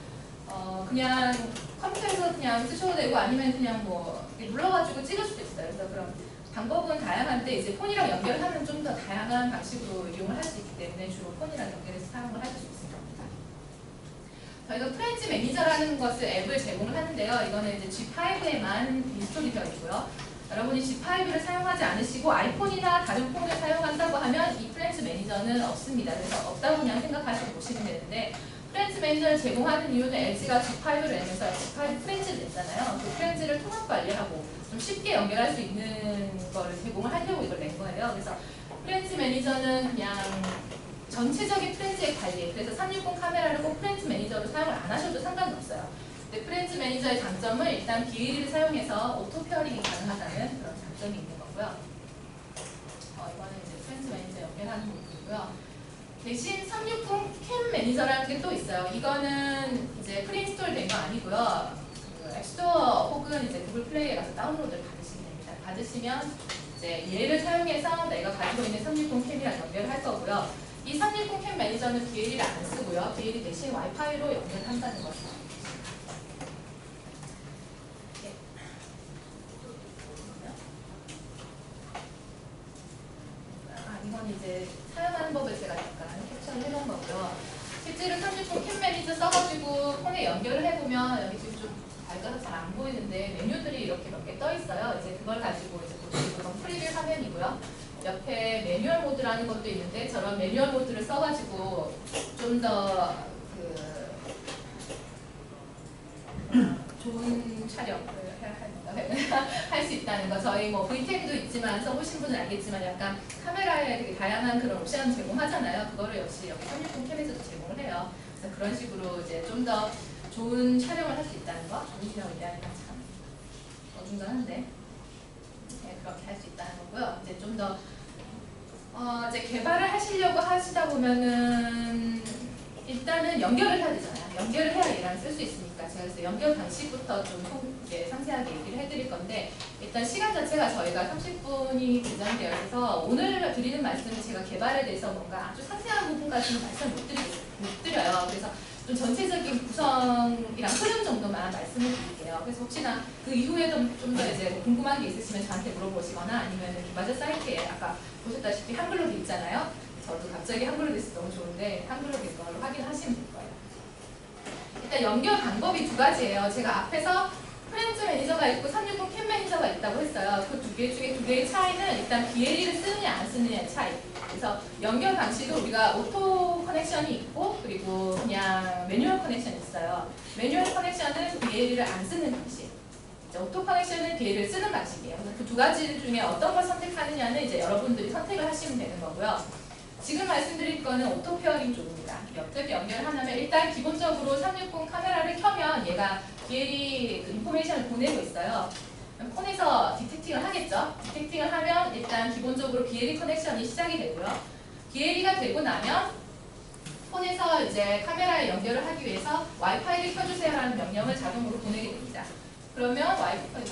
그냥 컴퓨터에서 그냥 쓰셔도 되고 아니면 그냥 뭐 눌러가지고 찍을 수도 있어요. 그래서 그런 방법은 다양한데 이제 폰이랑 연결하면 좀 더 다양한 방식으로 이용을 할 수 있기 때문에 주로 폰이랑 연결해서 사용을 할 수 있을 겁니다. 저희가 프렌즈 매니저라는 것을 앱을 제공을 하는데요. 이거는 이제 G5에만 인스톨이 되어 있고요. 여러분이 G5를 사용하지 않으시고 아이폰이나 다른 폰을 사용한다고 하면 이 프렌즈 매니저는 없습니다. 그래서 없다고 그냥 생각하시고 보시면 되는데 프렌즈 매니저를 제공하는 이유는 LG가 G5를 내면서 G5 프렌즈를 냈잖아요. 그 프렌즈를 통합 관리하고 좀 쉽게 연결할 수 있는 거를 제공을 하려고 이걸 낸 거예요. 그래서 프렌즈 매니저는 그냥 전체적인 프렌즈의 관리, 그래서 360 카메라를 꼭 프렌즈 매니저로 사용을 안 하셔도 상관은 없어요. 근데 프렌즈 매니저의 장점은 일단 BLE를 사용해서 오토 페어링이 가능하다는 그런 장점이 있는 거고요. 이거는 이제 프렌즈 매니저 연결하는 부분이고요. 대신 360 캠 매니저라는 게 또 있어요. 이거는 이제 프리인스톨 된 거 아니고요. 그 앱스토어 혹은 이제 구글 플레이에 가서 다운로드를 받으시면 됩니다. 받으시면 이제 얘를 사용해서 내가 가지고 있는 360 캠이랑 연결을 할 거고요. 이 360 캠 매니저는 BLE를 안 쓰고요. BLE 대신 와이파이로 연결한다는 거죠. 이건 이제 사용하는 법을 제가 약간 캡처를 해놓은 거고요. 실제로 360 캠 매니저 써가지고 폰에 연결을 해보면 여기 지금 좀 밝아서 잘 안 보이는데 메뉴들이 이렇게 몇 개 떠 있어요. 이제 그걸 가지고 이제 보시고 이건 프리뷰 화면이고요. 옆에 매뉴얼 모드라는 것도 있는데 저런 매뉴얼 모드를 써가지고 좀 더 좋은 촬영을 할 수 있다는 거. 저희 뭐 V10도 있지만 써보신 분은 알겠지만 약간 카메라에 되게 다양한 그런 옵션 제공하잖아요. 그거를 역시 여기 360 캠에서도 제공을 해요. 그래서 그런 식으로 이제 좀 더 좋은 촬영을 할 수 있다는 거. 좋은 촬영을 얘기하니까 참 어중간한데 네, 그렇게 할 수 있다는 거고요. 이제 좀 더 이제 개발을 하시려고 하시다 보면은 일단은 연결을 해야 되잖아요. 연결을 해야 얘랑 쓸 수 있으니까 제가 그래서 연결 방식부터 좀 상세하게 얘기를 해드릴 건데 일단 시간 자체가 저희가 30분이 예정되어 있어서 오늘 드리는 말씀은 제가 개발에 대해서 뭔가 아주 상세한 부분까지는 말씀을 못 드려요. 그래서 좀 전체적인 구성이랑 흐름 정도만 말씀을 드릴게요. 그래서 혹시나 그 이후에도 좀 더 이제 궁금한 게 있으시면 저한테 물어보시거나 아니면 김바자 사이트에 아까 보셨다시피 한글로 돼 있잖아요. 저도 갑자기 한글로 돼서 너무 좋은데 한글로 된 걸 확인하시면 될 거예요. 일단 연결 방법이 두 가지예요. 제가 앞에서 프렌즈 매니저가 있고 360 캠 매니저가 있다고 했어요. 그 두 개 중에 두 개의 차이는 일단 BLE를 쓰느냐 안 쓰느냐의 차이. 그래서 연결 방식도 우리가 오토 커넥션이 있고 그리고 그냥 매뉴얼 커넥션이 있어요. 매뉴얼 커넥션은 BLE를 안 쓰는 방식. 오토 커넥션은 BLE를 쓰는 방식이에요. 그 두 가지 중에 어떤 걸 선택하느냐는 이제 여러분들이 선택을 하시면 되는 거고요. 지금 말씀드릴 거는 오토 페어링 쪽입니다. 어떻게 연결하냐면 일단 기본적으로 360 카메라를 켜면 얘가 BLE 그 인포메이션을 보내고 있어요. 폰에서 디텍팅을 하겠죠. 디텍팅을 하면 일단 기본적으로 BLE 커넥션이 시작이 되고요. BLE가 되고 나면 폰에서 이제 카메라에 연결을 하기 위해서 와이파이를 켜주세요 라는 명령을 자동으로 보내게 됩니다. 그러면 와이파이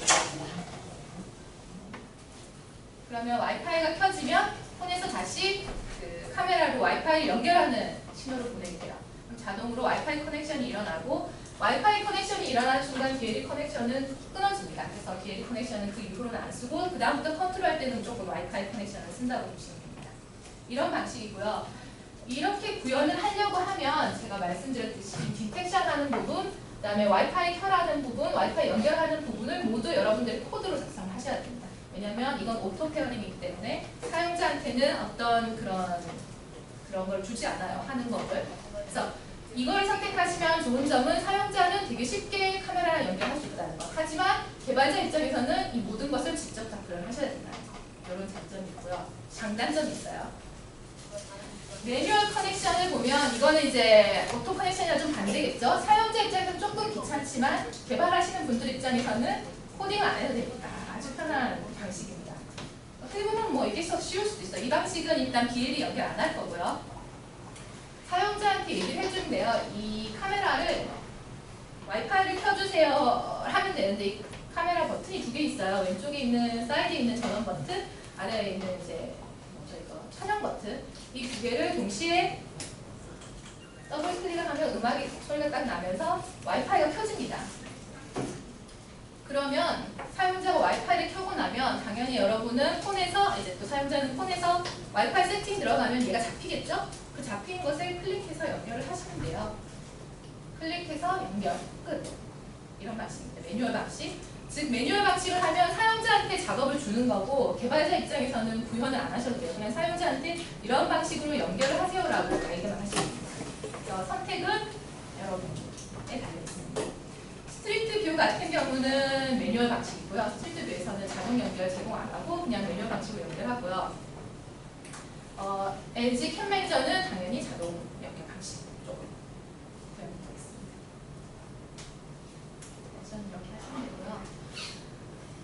그러면 와이파이가 켜지면 폰에서 다시 그 카메라로 와이파이를 연결하는 신호를 보내게 돼요. 그럼 자동으로 와이파이 커넥션이 일어나고 와이파이 커넥션이 일어나는 순간 DLE 커넥션은 끊어집니다. 그래서 DLE 커넥션은 그 이후로는 안 쓰고 그 다음부터 컨트롤할 때는 무조건 와이파이 커넥션을 쓴다고 보시면 됩니다. 이런 방식이고요. 이렇게 구현을 하려고 하면 제가 말씀드렸듯이 디텍션하는 부분, 그 다음에 와이파이 켜라는 부분, 와이파이 연결하는 부분을 모두 여러분들이 코드로 작성하셔야 됩니다. 왜냐하면 이건 오토 페어링이기 때문에 사용자한테는 어떤 그런 걸 주지 않아요. 하는 거를. 그래서 이걸 선택하시면 좋은 점은 사용자는 되게 쉽게 카메라랑 연결할 수 있다는 거. 하지만 개발자 입장에서는 이 모든 것을 직접 다 구현하셔야 된다는 거. 이런 장점이 있고요. 장단점이 있어요. 매뉴얼 커넥션을 보면 이거는 이제 오토 커넥션이랑 좀 반대겠죠. 사용자 입장에서는 조금 귀찮지만 개발하시는 분들 입장에서는 코딩을 안 해도 되니까 아주 편한 방식입니다. 어떻게 보면 뭐 이게 쉬울 수도 있어요. 이 방식은 일단 DLE 연결 안 할 거고요. 사용자한테 얘기를 해주는데요. 이 카메라를 와이파이를 켜주세요 하면 되는데 이 카메라 버튼이 2개 있어요. 왼쪽에 있는 사이드에 있는 전원 버튼, 아래에 있는 이제 저희가 촬영 버튼. 이 2개를 동시에 더블 클릭을 하면 음악이 소리가 딱 나면서 와이파이가 켜집니다. 그러면 사용자가 와이파이를 켜고 나면 당연히 여러분은 폰에서 이제 또 사용자는 폰에서 와이파이 세팅 들어가면 얘가 잡히겠죠? 그 잡힌 것을 클릭해서 연결을 하시면 돼요. 클릭해서 연결, 끝. 이런 방식입니다. 매뉴얼 방식. 즉 매뉴얼 방식을 하면 사용자한테 작업을 주는 거고 개발자 입장에서는 구현을 안 하셔도 돼요. 그냥 사용자한테 이런 방식으로 연결을 하세요라고 가이드만 하시면 됩니다. 그래서 선택은 여러분에 달려있습니다. 스트리트 뷰 같은 경우는 매뉴얼 방식이고요. 스트리트 뷰에서는 자동 연결 제공 안 하고 그냥 매뉴얼 방식으로 연결하고요. LG 캠 매니저는 당연히 자동 연결 방식 쪽으로 구현하겠습니다. 저는 이렇게 하시면 되고요.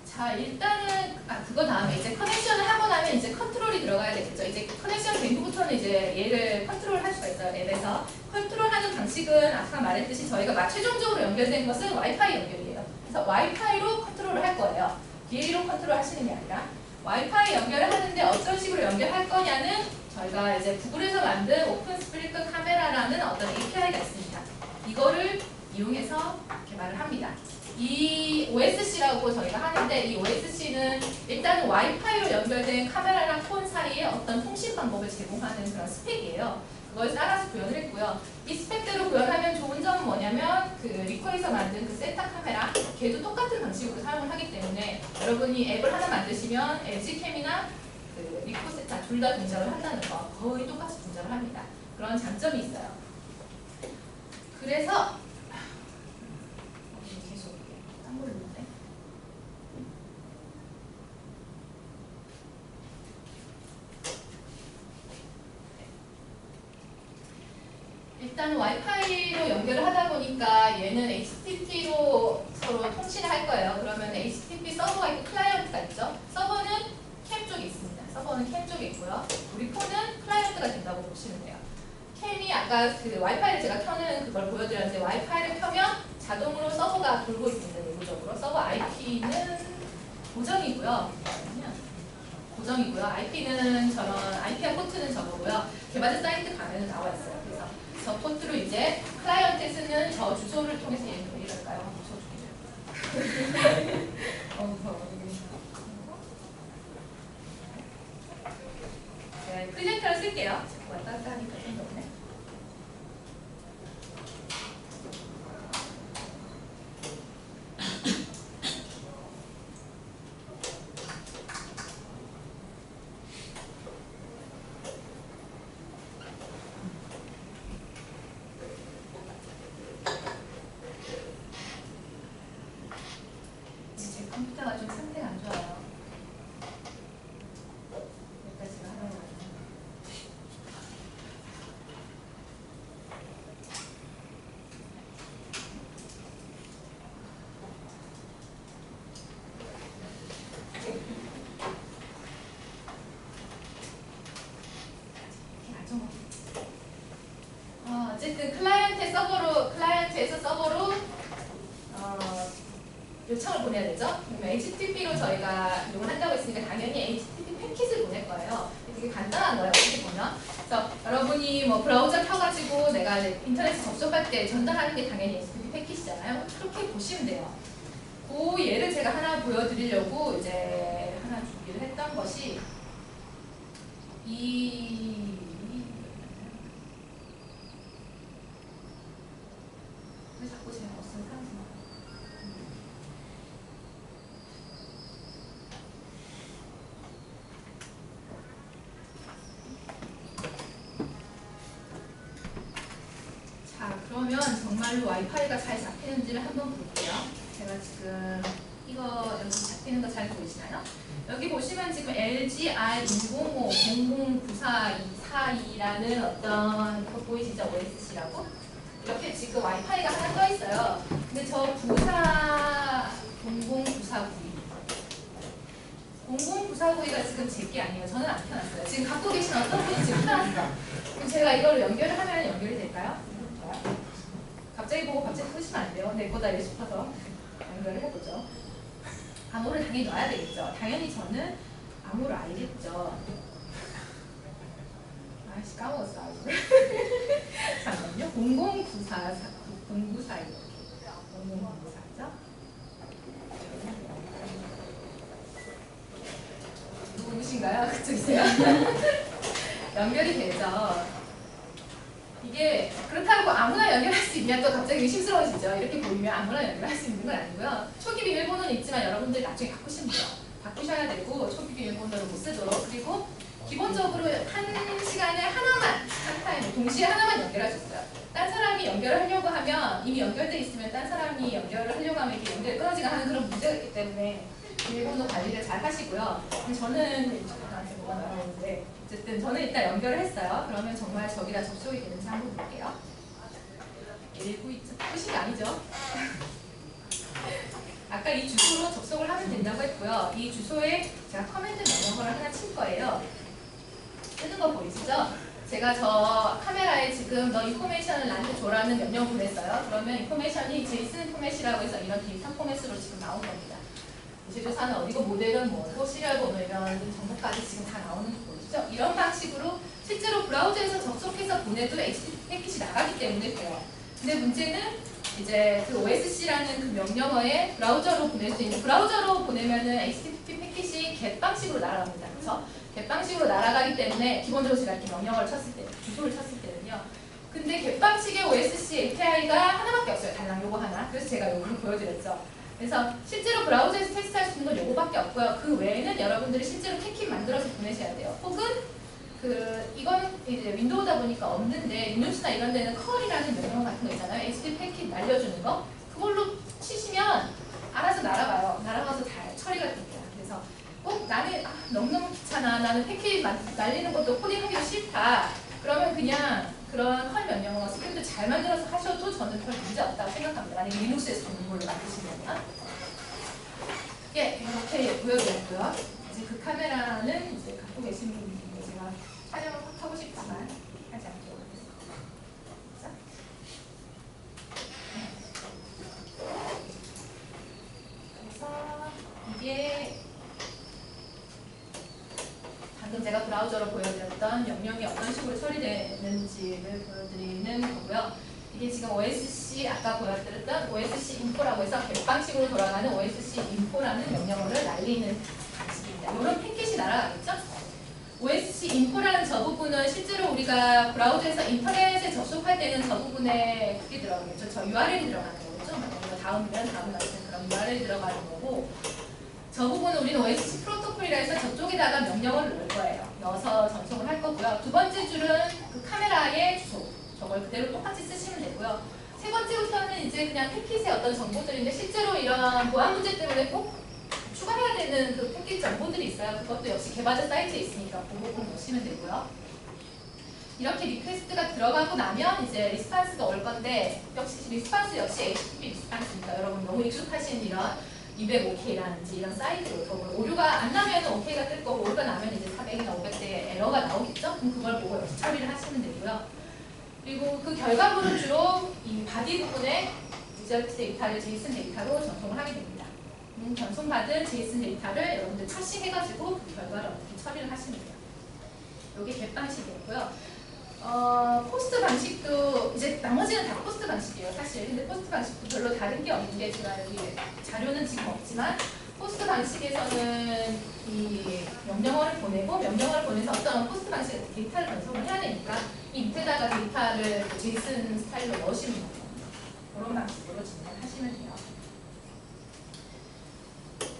자, 일단은 그거 다음에 이제 커넥션을 하고 나면 이제 컨트롤이 들어가야 되겠죠. 이제 커넥션 된 후부터는 이제 얘를 컨트롤할 수가 있어요. 앱에서 컨트롤하는 방식은 아까 말했듯이 저희가 최종적으로 연결된 것은 와이파이 연결이에요. 그래서 와이파이로 컨트롤을 할 거예요. DLE로 컨트롤 하시는 게 아니라 와이파이 연결을 하는데 어떤 식으로 연결할 거냐는 저희가 이제 구글에서 만든 오픈 스프리트 카메라라는 어떤 API가 있습니다. 이거를 이용해서 개발을 합니다. 이 OSC라고 저희가 하는데 이 OSC는 일단은 와이파이로 연결된 카메라랑 폰 사이에 어떤 통신 방법을 제공하는 그런 스펙이에요. 그걸 따라서 구현을 했고요. 이 스펙대로 구현하면 좋은 점은 뭐냐면 그 리코에서 만든 그 세타 카메라 걔도 똑같은 방식으로 사용을 하기 때문에 여러분이 앱을 하나 만드시면 LG캠이나 그 리코 세타 둘 다 동작을 한다는 거 거의 똑같이 동작을 합니다. 그런 장점이 있어요. 그래서 계속 딴 걸 누르네. 일단 와이파이로 연결을 하다 보니까 얘는 HTTP로 서로 통신을 할 거예요. 그러면 HTTP 서버가 있고 클라이언트가 있죠. 서버는 캠 쪽에 있습니다. 서버는 캠 쪽에 있고요. 우리 폰은 클라이언트가 된다고 보시면 돼요. 캠이 아까 그 와이파이를 제가 켜는 그걸 보여드렸는데 와이파이를 켜면 자동으로 서버가 돌고 있습니다. 내부적으로. 서버 IP는 고정이고요. 고정이고요. IP는 저런 IP와 포트는 저거고요. 개발자 사이트 가면 나와 있어요. 그래서 저 포트로 이제 클라이언트에 쓰는 저 주소를 통해서 얘는 왜 이럴까요? 주소 중이죠. 네, 프리젠터를 쓸게요. 자꾸 왔다 갔다 하니까 좀 더네. 제 컴퓨터가 좀 상태가 안 좋아요. 여기까지가 하는 거 같아요. 어쨌든 클라이언트에서 서버로 요청을 보내야 되죠. 그러면 HTTP로 저희가 이용을 한다고 했으니까 당연히 HTTP 되게 간단한 거예요. 어떻게 보면. 그래서 여러분이 뭐 브라우저 켜가지고 내가 인터넷에 접속할 때 전달하는 게 당연히 HTTP 패킷이잖아요. 그렇게 보시면 돼요. 그 예를 제가 하나 보여드리려고 이제 하나 준비를 했던 것이 왜 자꾸 제가 없으면 사라지나? 자, 그러면 정말로 와이파이가 잘 잡히는지를 한번 볼게요. 제가 지금 이거 여기 잡히는 거 잘 보이시나요? 여기 보시면 지금 LGR205-0094-242라는 어떤 거 보이시죠? OSC라고? 이렇게 지금 와이파이가 하나 떠 있어요. 근데 저 부사 00949가 지금 제 게 아니에요. 저는 안 켜놨어요. 지금 갖고 계신 어떤 분이 지금 켜놨어. 그럼 제가 이걸 연결을 하면 연결이 될까요? 갑자기 보고 갑자기 끄시면 안 돼요. 내 거다 싶어서 연결을 해보죠. 암호를 당연히 넣어야 되겠죠. 당연히 저는 암호를 알겠죠. 아이씨 까먹었어 아주. 잠깐만요. 0094 094 이렇게 0094죠? 누구신가요? 그쪽이세요? 연결이 되죠. 이게 그렇다고 아무나 연결할 수 있냐 또 갑자기 의심스러워지죠. 이렇게 보이면 아무나 연결할 수 있는 건 아니고요. 초기 비밀번호는 있지만 여러분들이 나중에 바꾸시면 돼요. 바꾸셔야 되고 초기 비밀번호를 못 쓰도록. 그리고 기본적으로 한 시간에 하나만 한 타임 동시에 하나만 연결하셨어요. 딴 사람이 연결을 하려고 하면 이미 연결돼 있으면 딴 사람이 연결을 하려고 하면 이렇게 연결이 끊어지가 하는 그런 문제가 있기 때문에 비밀번호 관리를 잘 하시고요. 저는 저한테 뭐가 나오는데 어쨌든 저는 일단 연결을 했어요. 그러면 정말 저기다 접속이 되는지 한번 볼게요. 192 끝이 아니죠? 아까 이 주소로 접속을 하면 된다고 했고요. 이 주소에 제가 커맨드 명령어를 하나 칠 거예요. 뜨는 거 보이시죠? 제가 저 카메라에 지금 너 인포메이션을 나한테 줘라는 명령을 보냈어요. 그러면 인포메이션이 제이슨 포맷이라고 해서 이런 데이터 포맷으로 지금 나온 겁니다. 제조사는 어디고 모델은 뭐고 시리얼 번호 이런 정보까지 지금 다 나오는 거 보이시죠? 이런 방식으로 실제로 브라우저에서 접속해서 보내도 HTTP 패킷이 나가기 때문에 돼요. 근데 문제는 이제 그 OSC라는 그 명령어에 브라우저로 보낼 수 있는 브라우저로 보내면은 HTTP 패킷이 get 방식으로 날아갑니다. 그렇죠? get 방식으로 날아가기 때문에 기본적으로 제가 이렇게 명령어를 쳤을 때 주소를 쳤을 때는요. 근데 get 방식의 OSC API가 하나밖에 없어요. 달랑 요거 하나. 그래서 제가 요거를 보여드렸죠. 그래서 실제로 브라우저에서 테스트할 수 있는 건 요거밖에 없고요. 그 외에는 여러분들이 실제로 패킷 만들어서 보내셔야 돼요. 혹은 이건 이제 윈도우다 보니까 없는데 리눅스나 이런 데는 컬이라는 명령 같은 거 있잖아요. HTTP 패킷 날려주는 거. 그걸로 치시면 알아서 날아가요. 날아가서 잘 처리가 됩니다. 그래서 꼭 나는 너무너무 귀찮아. 나는 패킷 날리는 것도 코딩하기도 싫다. 그러면 그냥 그런 컬 명령어 스크립트 잘 만들어서 하셔도 저는 별 문제 없다고 생각합니다. 만약에 리눅스에서 좋은 걸로 만드시면. 예, 이렇게 보여드렸고요. 이제 그 카메라는 이제 갖고 계신 분인데 제가 촬영을 확 하고 싶지만 하지 않도록 하겠습니다. 그래서 이게 방금 제가 브라우저로 보여드렸던 명령이 어떤 식으로 처리되는지를 보여드리는 거고요. 이게 지금 OSC 아까 보여드렸던 OSC info라고 해서 객방식으로 돌아가는 OSC info라는 명령어를 날리는 방식입니다. 이런 패킷이 날아가겠죠? OSC info라는 저 부분은 실제로 우리가 브라우저에서 인터넷에 접속할 때는 저 부분에 그게 들어가겠죠. 저 URL이 들어가는 거겠죠. 다음이면 다음 같은 그런 URL이 들어가는 거고 저 부분은 우리는 OSC 프로토콜이라 해서 저쪽에다가 명령어를 넣을 거예요. 넣어서 전송을 할 거고요. 두 번째 줄은 그 카메라의 주소. 저걸 그대로 똑같이 쓰시면 되고요. 세 번째부터는 이제 그냥 패킷의 어떤 정보들인데 실제로 이런 보안 문제 때문에 꼭 추가해야 되는 그 패킷 정보들이 있어요. 그것도 역시 개발자 사이트에 있으니까 보고 꼭 보시면 되고요. 이렇게 리퀘스트가 들어가고 나면 이제 리스판스가 올 건데 역시 리스판스 역시 HTTP 리스판스니까 여러분 너무 익숙하신 이런 205K라든지 이런 사이트로 올 거고요. 오류가 안 나면 OK가 뜰 거고 오류가 나면 이제 400이나 500대의 에러가 나오겠죠? 그럼 그걸 보고 역시 처리를 하시면 되고요. 그리고 그 결과물은 주로 이 바디 부분에 리저트 데이터를 제이슨 데이터로 전송을 하게 됩니다. 전송받은 제이슨 데이터를 여러분들 파싱해가지고 그 결과를 어떻게 처리를 하시면 돼요. 이게 get 방식이었고요. 포스트 방식도 이제 나머지는 다 포스트 방식이에요 사실. 근데 포스트 방식도 별로 다른 게 없는 게 제가 여기 자료는 지금 없지만 포스트 방식에서는 이 명령어를 보내고 명령어를 보내서 어떤 포스트 방식의 데이터를 전송을 해야 되니까 이 밑에다가 데이터를 JSON 스타일로 넣으시면 돼요. 그런 방식으로 진행하시면 돼요.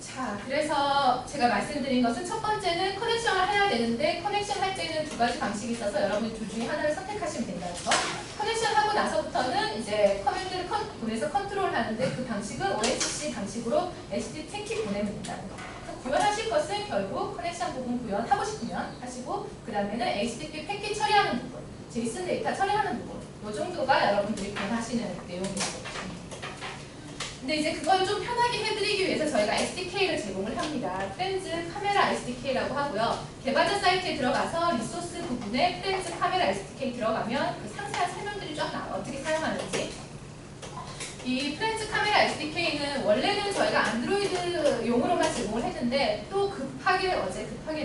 자, 그래서 제가 말씀드린 것은 첫 번째는 커넥션을 해야 되는데 커넥션 할 때는 두 가지 방식이 있어서 여러분이 둘 중에 하나를 선택하시면 된다는 거. 커넥션 하고 나서부터는 이제 커맨드를 보내서 컨트롤 하는데 그 방식은 OSC 방식으로 HTTP 패킷 보내면 된다는 거. 구현하실 것은 결국 커넥션 부분 구현하고 싶으면 하시고 그 다음에는 HTTP 패킷 처리하는 부분, JSON 데이터 처리하는 부분 이 정도가 여러분들이 구현하시는 내용입니다. 근데 이제 그걸 좀 편하게 해드리기 위해서 저희가 SDK를 제공을 합니다. 프렌즈 카메라 SDK라고 하고요. 개발자 사이트에 들어가서 리소스 부분에 프렌즈 카메라 SDK 들어가면 그 상세한 설명들이 쫙 나와요. 어떻게 사용하는지. 이 프렌즈 카메라 SDK는 원래는 저희가 안드로이드용으로만 제공을 했는데 또 급하게는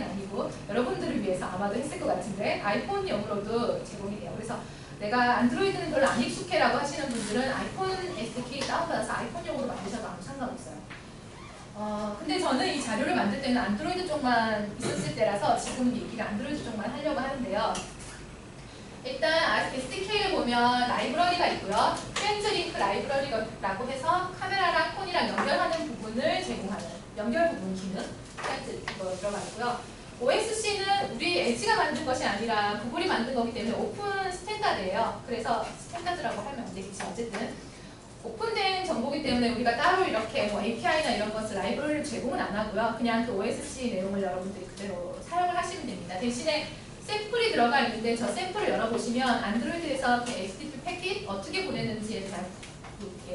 아니고 여러분들을 위해서 아마도 했을 것 같은데 아이폰용으로도 제공이 돼요. 그래서 내가 안드로이드는 별로 안 익숙해라고 하시는 분들은 아이폰 SDK 다운받아서 아이폰용으로 만드셔도 아무 상관없어요. 근데 저는 이 자료를 만들 때는 안드로이드 쪽만 있었을 때라서 지금 얘기를 안드로이드 쪽만 하려고 하는데요. 일단 SDK를 보면 라이브러리가 있고요. 프렌즈 링크 라이브러리라고 해서 카메라랑 폰이랑 연결하는 부분을 제공하는 연결 부분 기능 이거 들어가 있고요. OSC는 우리 엣지가 만든 것이 아니라 구글이 만든 거기 때문에 오픈 스탠다드예요. 그래서 스탠다드라고 하면 안 되겠지. 어쨌든 오픈된 정보이기 때문에 우리가 따로 이렇게 뭐 API나 이런 것을 라이브러리를 제공은 안 하고요. 그냥 그 OSC 내용을 여러분들이 그대로 사용을 하시면 됩니다. 대신에 샘플이 들어가 있는데 저 샘플을 열어보시면 안드로이드에서 HTTP 패킷 어떻게 보내는지에 대한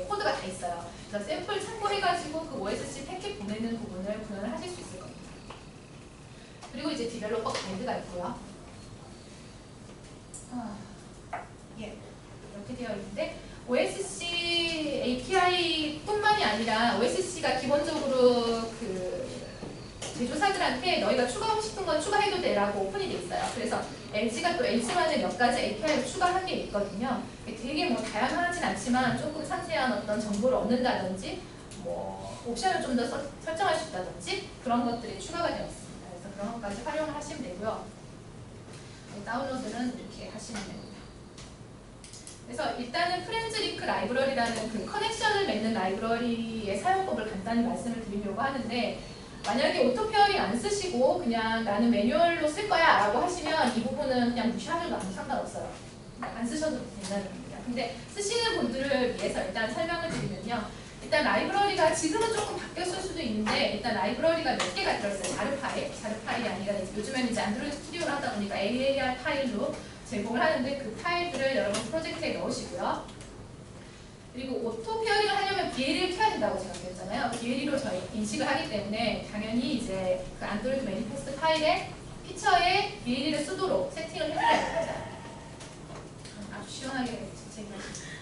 코드가 다 있어요. 그래서 샘플 참고해가지고 그 OSC 패킷 보내는 부분을 구현을 하실 수 있을 겁니다. 그리고 이제 디벨로퍼 가이드가 있고요. 이렇게 되어 있는데 OSC API뿐만이 아니라 OSC가 기본적으로 그 제조사들한테 너희가 추가하고 싶은 건 추가해도 되라고 오픈이 돼 있어요. 그래서 LG가 또 LG만의 몇 가지 API를 추가한 게 있거든요. 되게 뭐 다양하진 않지만 조금 상세한 어떤 정보를 얻는다든지 뭐 옵션을 좀 더 설정할 수 있다든지 그런 것들이 추가가 되어 있습니다. 그래서 그런 것까지 활용을 하시면 되고요. 다운로드는 이렇게 하시면 됩니다. 그래서 일단은 프렌즈 링크 라이브러리라는 그 커넥션을 맺는 라이브러리의 사용법을 간단히 말씀을 드리려고 하는데 만약에 오토페어링 안 쓰시고 그냥 나는 매뉴얼로 쓸 거야 라고 하시면 이 부분은 그냥 무시하셔도 아무 상관없어요. 안 쓰셔도 된다는 겁니다. 근데 쓰시는 분들을 위해서 일단 설명을 드리면요. 일단 라이브러리가 지금은 조금 바뀌었을 수도 있는데 일단 라이브러리가 몇 개가 들어있어요. 자료 파일이 아니라 요즘에는 이제 안드로이드 스튜디오를 하다 보니까 AAR 파일로 제공을 하는데 그 파일들을 여러분 프로젝트에 넣으시고요. 그리고 오토페어링을 하려면 BLE를 켜야 된다고 제가 그랬잖아요. BLE로 저희 인식을 하기 때문에 당연히 이제 그 안드로이드 매니페스트 파일에 피처에 BLE를 쓰도록 세팅을 해드려야 됩니다. 아주 시원하게 제공했습니다.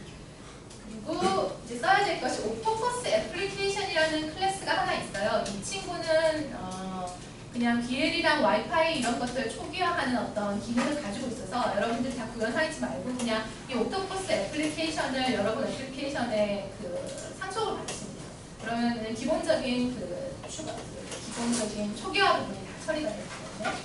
그리고 이제 써야 될 것이 오토퍼스 애플리케이션이라는 클래스가 하나 있어요. 이 친구는 그냥 BLE랑 와이파이 이런 것들 초기화하는 어떤 기능을 가지고 있어서 여러분들 다 구현하지 말고 그냥 이 옥토퍼스 애플리케이션을 여러분 애플리케이션에 그 상속을 받으시면 돼요. 그러면 기본적인 기본적인 초기화 부분이 다 처리가 되기 때문에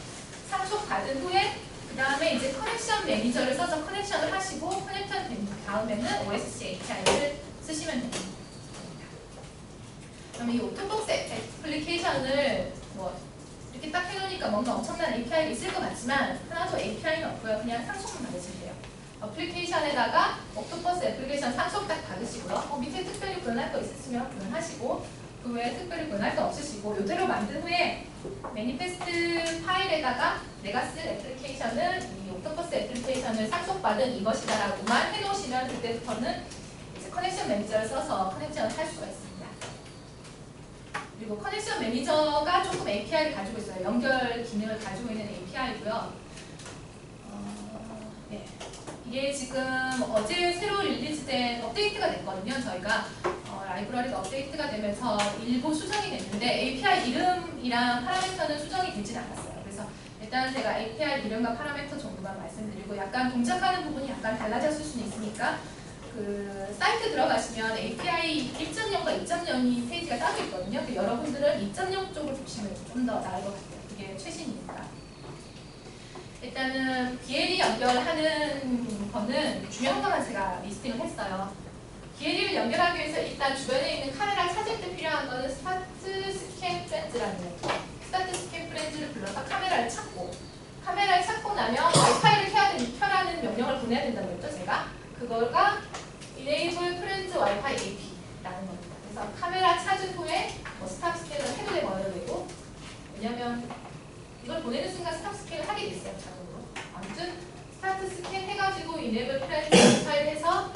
상속 받은 후에 그 다음에 이제 커넥션 매니저를 써서 커넥션을 하시고 커넥션 된 다음에는 OSC API를 쓰시면 됩니다. 그러면 이 옥토퍼스 애플리케이션을 뭐 이렇게 딱 해놓으니까 뭔가 엄청난 API가 있을 것 같지만 하나도 API는 없고요. 그냥 상속만 받으시면 돼요. 어플리케이션에다가 옥토퍼스 애플리케이션 상속 딱 받으시고요. 밑에 특별히 구현할 거 있으시면 구현하시고 그 외에 특별히 구현할 거 없으시고 이대로 만든 후에 매니페스트 파일에다가 내가 쓸 애플리케이션은 이 옥토퍼스 애플리케이션을 상속받은 이것이다라고만 해놓으시면 그때부터는 이제 커넥션 매니저를 써서 커넥션을 할 수가 있습니다. 그리고 커넥션 매니저가 조금 API를 가지고 있어요. 연결 기능을 가지고 있는 API고요. 네. 이게 지금 어제 새로 릴리즈된 업데이트가 됐거든요. 저희가 라이브러리가 업데이트가 되면서 일부 수정이 됐는데 API 이름이랑 파라미터는 수정이 되진 않았어요. 그래서 일단 일단 제가 API 이름과 파라미터 정도만 말씀드리고 약간 동작하는 부분이 약간 달라졌을 수는 있으니까 그 사이트 들어가시면 API 1.0과 2.0이 페이지가 따로 있거든요. 여러분들은 2.0 쪽을 보시면 좀 더 나을 것 같아요. 그게 최신이니까. 일단은 BLE 연결하는 거는 중요한 것만 제가 리스팅을 했어요. BLE를 연결하기 위해서 일단 주변에 있는 카메라 찾을 때 필요한 거는 스타트 스캔 프렌즈라는 거. 스타트 스캔 프렌즈를 불러서 카메라를 찾고 나면 와이파이를 켜라는 명령을 보내야 된다고 했죠, 제가. 그거가 enable friends Wi-Fi AP라는 겁니다. 그래서 카메라 찾은 후에 뭐 스탑 스캔을 해도 되고 안 해도 되고, 왜냐면 이걸 보내는 순간 스탑 스캔을 하게 됐어요, 자동으로. 아무튼 스타트 스캔 해가지고 enable friends Wi-Fi를 해서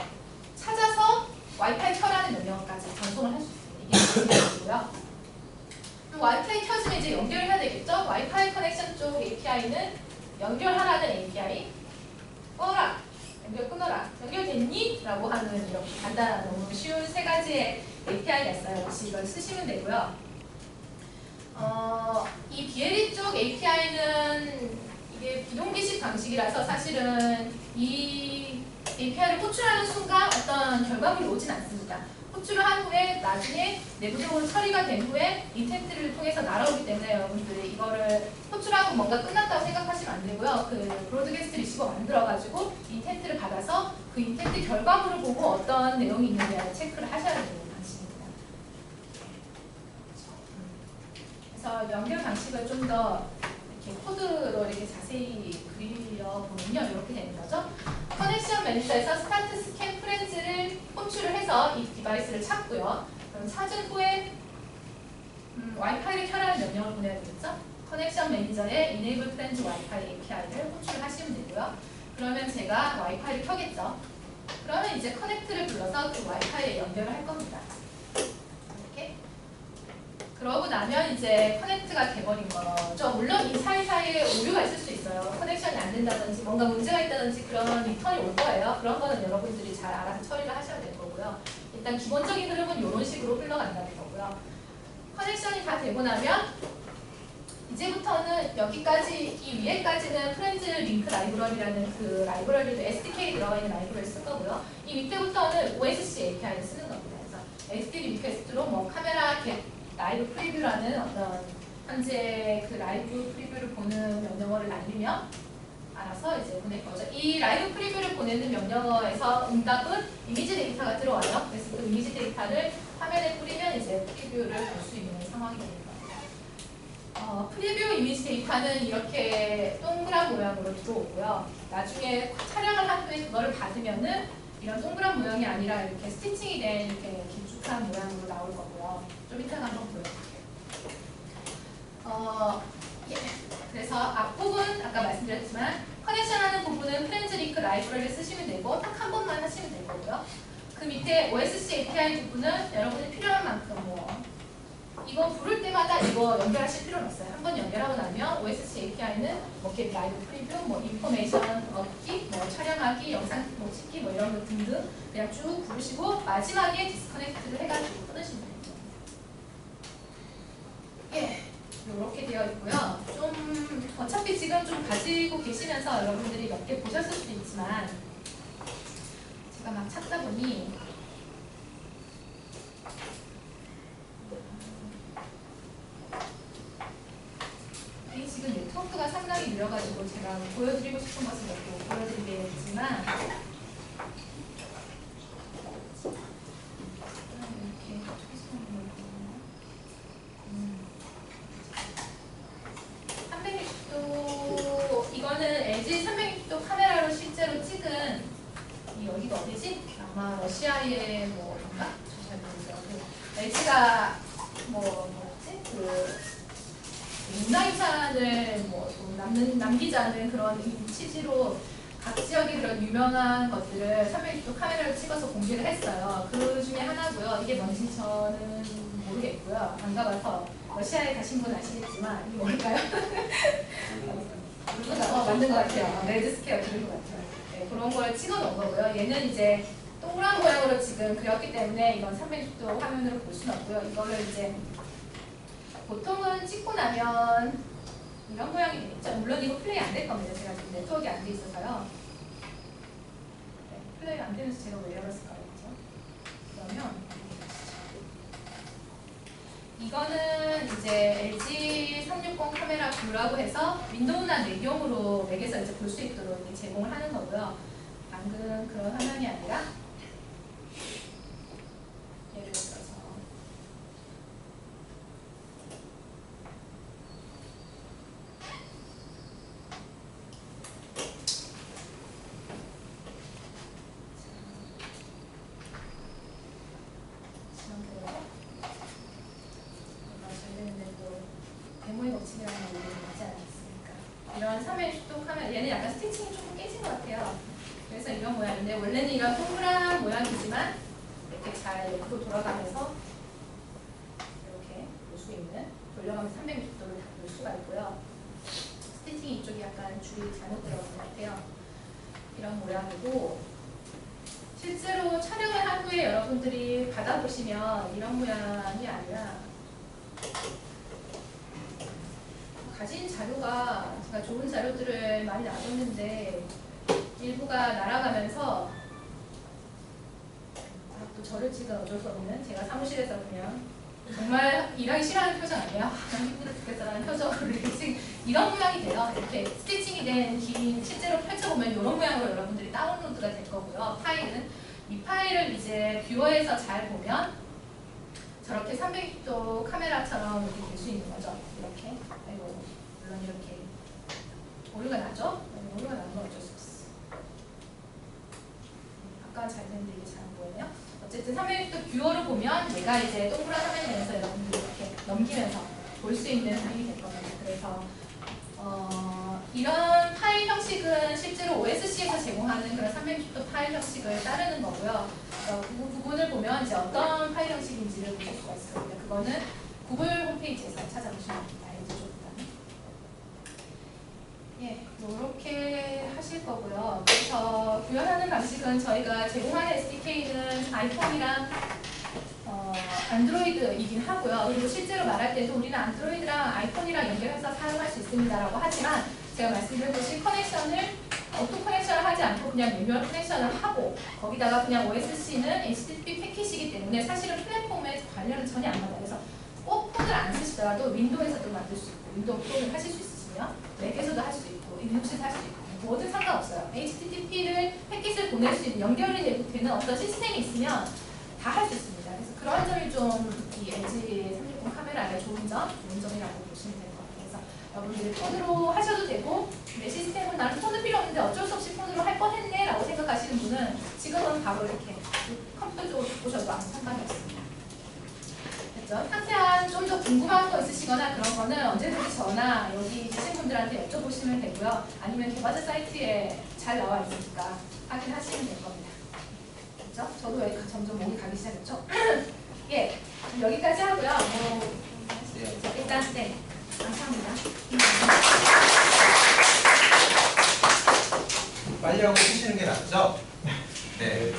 찾아서 와이파이 켜라는 명령까지 전송을 할 수 있습니다. 이게 API고요. 와이파이 켜지면 이제 연결해야 되겠죠? 와이파이 커넥션 쪽 API는 연결하라는 API 꺼라, 연결 끊어라, 연결됐니? 라고 하는 이렇게 간단한 너무 쉬운 세 가지의 API가 있어요. 혹시 이걸 쓰시면 되고요. 이 BLE 쪽 API는 이게 비동기식 방식이라서 사실은 이 API를 호출하는 순간 어떤 결과물이 오진 않습니다. 호출을 한 후에 나중에 내부적으로 처리가 된 후에 인텐트를 통해서 날아오기 때문에 여러분들이 이거를 호출하고 뭔가 끝났다고 생각하시면 안 되고요. 그 브로드캐스트 리시버 만들어가지고 인텐트를 받아서 그 인텐트 결과물을 보고 어떤 내용이 있느냐를 체크를 하셔야 되는 방식입니다. 그래서 연결 방식을 좀 더 이렇게 코드로 이렇게 자세히 그려보면요. 이렇게 되는 거죠. 커넥션 매니저에서 스타트 스캔 프렌즈를 호출을 해서 이 디바이스를 찾고요. 그럼 찾은 후에 와이파이를 켜라는 명령을 보내야 되겠죠. 커넥션 매니저에 enable friends 와이파이 API를 호출을 하시면 되고요. 그러면 제가 와이파이를 켜겠죠. 그러면 이제 커넥트를 불러서 그 와이파이에 연결을 할 겁니다. 이렇게. 그러고 나면 이제 커넥트가 돼버린 거죠. 물론 이 사이사이에 오류가 있을 수 있어요. 커넥션이 안 된다든지 뭔가 문제가 있다든지 그런 리턴이 올 거예요. 그런 거는 여러분들이 잘 알아서 처리를 하셔야 될 거고요. 일단 기본적인 흐름은 이런 식으로 흘러간다는 거고요. 커넥션이 다 되고 나면 이제부터는 여기까지 이 위에까지는 프렌즈 링크 라이브러리라는 그 라이브러리도 SDK 들어가 있는 라이브러리를 쓸 거고요. 이 밑에부터는 OSC API를 쓰는 겁니다. 그래서 SD 리퀘스트로 뭐 카메라 겟 라이브 프리뷰라는 어떤 현재 그 라이브 프리뷰를 보는 명령어를 날리면 알아서 이제 보낼 거죠. 이 라이브 프리뷰를 보내는 명령어에서 응답은 이미지 데이터가 들어와요. 그래서 그 이미지 데이터를 화면에 뿌리면 이제 프리뷰를 볼 수 있는 상황이 됩니다. 프리뷰 이미지 데이터는 이렇게 동그란 모양으로 들어오고요. 나중에 촬영을 한 후에 그거를 받으면은 이런 동그란 모양이 아니라 이렇게 스티칭이 된 이렇게 길쭉한 모양으로 나올 거고요. 좀 이따가 한번 보여드릴게요. 예. 그래서 앞부분 아까 말씀드렸지만 커넥션하는 부분은 프렌즈 링크 라이브러리를 쓰시면 되고 딱 한 번만 하시면 될 거고요. 그 밑에 OSC API 부분은 여러분이 필요한 만큼 뭐 이거 부를 때마다 이거 연결하실 필요는 없어요. 한 번 연결하고 나면 OSC API는 뭐 이렇게 라이브 프리뷰, 뭐 인포메이션 얻기, 뭐 촬영하기, 영상 뭐 찍기 뭐 이런 거 등등 그냥 쭉 부르시고 마지막에 디스커넥트를 해가지고 끊으시면 됩니다. 예, 이렇게 되어 있고요. 좀 어차피 지금 좀 가지고 계시면서 여러분들이 몇 개 보셨을 수도 있지만 제가 막 찾다 보니 지금 네트워크가 상당히 느려가지고 제가 보여드리고 싶은 것을 몇 개 보여드리겠지만 이렇게 360도 이거는 LG 360도 카메라로 실제로 찍은 여기가 어디지? 아마 러시아의 뭐인가? 잘 모르겠어요. LG가 뭐지? 그 문화유산을 남기자는 그런 취지로 각 지역의 그런 유명한 것들을 360도 카메라를 찍어서 공개를 했어요. 그 중에 하나고요. 이게 뭔지 저는 모르겠고요. 안 가봐서 러시아에 가신 분 아시겠지만 이게 뭘까요? 맞는 것 같아요. 레드 스퀘어 그런 것 같아요. 네, 그런 걸 찍어놓은 거고요. 얘는 이제 동그란 모양으로 지금 그렸기 때문에 이건 360도 화면으로 볼 수는 없고요. 이거를 이제 보통은 찍고 나면 이런 모양이 되겠죠. 물론 이거 플레이 안 될 겁니다. 제가 지금 네트워크가 안 돼 있어서요. 네, 플레이 안 되면서 제가 왜 열었을까요? 그렇죠? 그러면 이거는 이제 LG 360 카메라 뷰라고 해서 윈도우나 맥용으로 맥에서 이제 볼 수 있도록 이렇게 제공을 하는 거고요. 방금 그런 화면이 아니라 예를 들어서 데모의 법칙이라는 걸 얘기하지 않았습니까? 이런 360도 카메라, 얘는 약간 스티칭이 조금 깨진 것 같아요. 그래서 이런 모양인데 원래는 이런 동그란 모양이지만 이렇게 잘 옆으로 돌아가면서 이렇게 볼 수 있는, 돌려가면서 360도를 다 볼 수가 있고요. 스티칭이 이쪽이 약간 줄이 잘못 들어간 것 같아요. 이런 모양이고, 실제로 촬영을 한 후에 여러분들이 받아보시면 이런 모양이 아니라 가진 자료가, 제가 좋은 자료들을 많이 놔뒀는데 일부가 날아가면서 또 저를 찍은 어쩔 수 없는, 제가 사무실에서 그냥 정말 일하기 싫어하는 표정 아니에요? 힘들어 죽겠다라는 표정으로 이렇게 이런 모양이 돼요. 이렇게 스티칭이 된 긴, 실제로 펼쳐보면 이런 모양으로 여러분들이 다운로드가 될 거고요. 파일은 이 파일을 이제 뷰어에서 잘 보면 저렇게 360도 카메라처럼 이렇게 될 수 있는 거죠. 이렇게. 아이고, 물론 이렇게 오류가 나죠? 오류가 나는 건 어쩔 수 없어. 아까 잘 됐는데 이게 잘 안 보이네요. 어쨌든 360도 뷰어로 보면 얘가 이제 동그란 화면에서 여러분들이 이렇게 넘기면서 볼 수 있는 그림이 될 겁니다. 그래서 이런 파일 형식은 실제로 OSC에서 제공하는 그런 360도 파일 형식을 따르는 거고요. 그 부분을 보면 이제 어떤 파일 형식인지를 보실 수가 있을 겁니다. 그거는 구글 홈페이지에서 찾아보시면 됩니다. 예, 이렇게 하실 거고요. 그래서 구현하는 방식은 저희가 제공하는 SDK는 아이폰이랑 안드로이드이긴 하고요. 그리고 실제로 말할 때도 우리는 안드로이드랑 아이폰이랑 연결해서 사용할 수 있습니다라고 하지만 제가 말씀드렸듯이 커넥션을 오토 커넥션을 하지 않고 그냥 매뉴얼 커넥션을 하고 거기다가 그냥 OSC는 HTTP 패킷이기 때문에 사실은 플랫폼에 관련은 전혀 안 받아요. 그래서 꼭 폰을 안 쓰시더라도 윈도우에서도 만들 수 있고 윈도우 폰을 하실 수 있으시면 맥에서도 할 수 있고 리눅스에서 할 수 있고 뭐든 상관없어요. HTTP를 패킷을 보낼 수 있는 연결이 되는 어떤 시스템이 있으면 다 할 수 있습니다. 그래서 그런 점이 좀 이 LG 360 카메라의 좋은 점이라고 보시면 될 것 같아요. 그래서 여러분들이 폰으로 하셔도 되고 내 시스템은 나는 폰은 필요 없는데 어쩔 수 없이 폰으로 할 뻔했네 라고 생각하시는 분은 지금은 바로 이렇게 컴퓨터 쪽으로 바꾸셔도 아무 상관이 없습니다. 됐죠? 상세한 좀 더 궁금한 거 있으시거나 그런 거는 언제든지 저나 여기 계신 분들한테 여쭤보시면 되고요. 아니면 개발자 사이트에 잘 나와 있으니까 확인하시면 될 겁니다. 됐죠? 저도 왜 점점 목이 가기 시작했죠? 예, 여기까지 하고요. 일단 네, 감사합니다. 빨리 하고 쓰시는 게 낫죠? 네.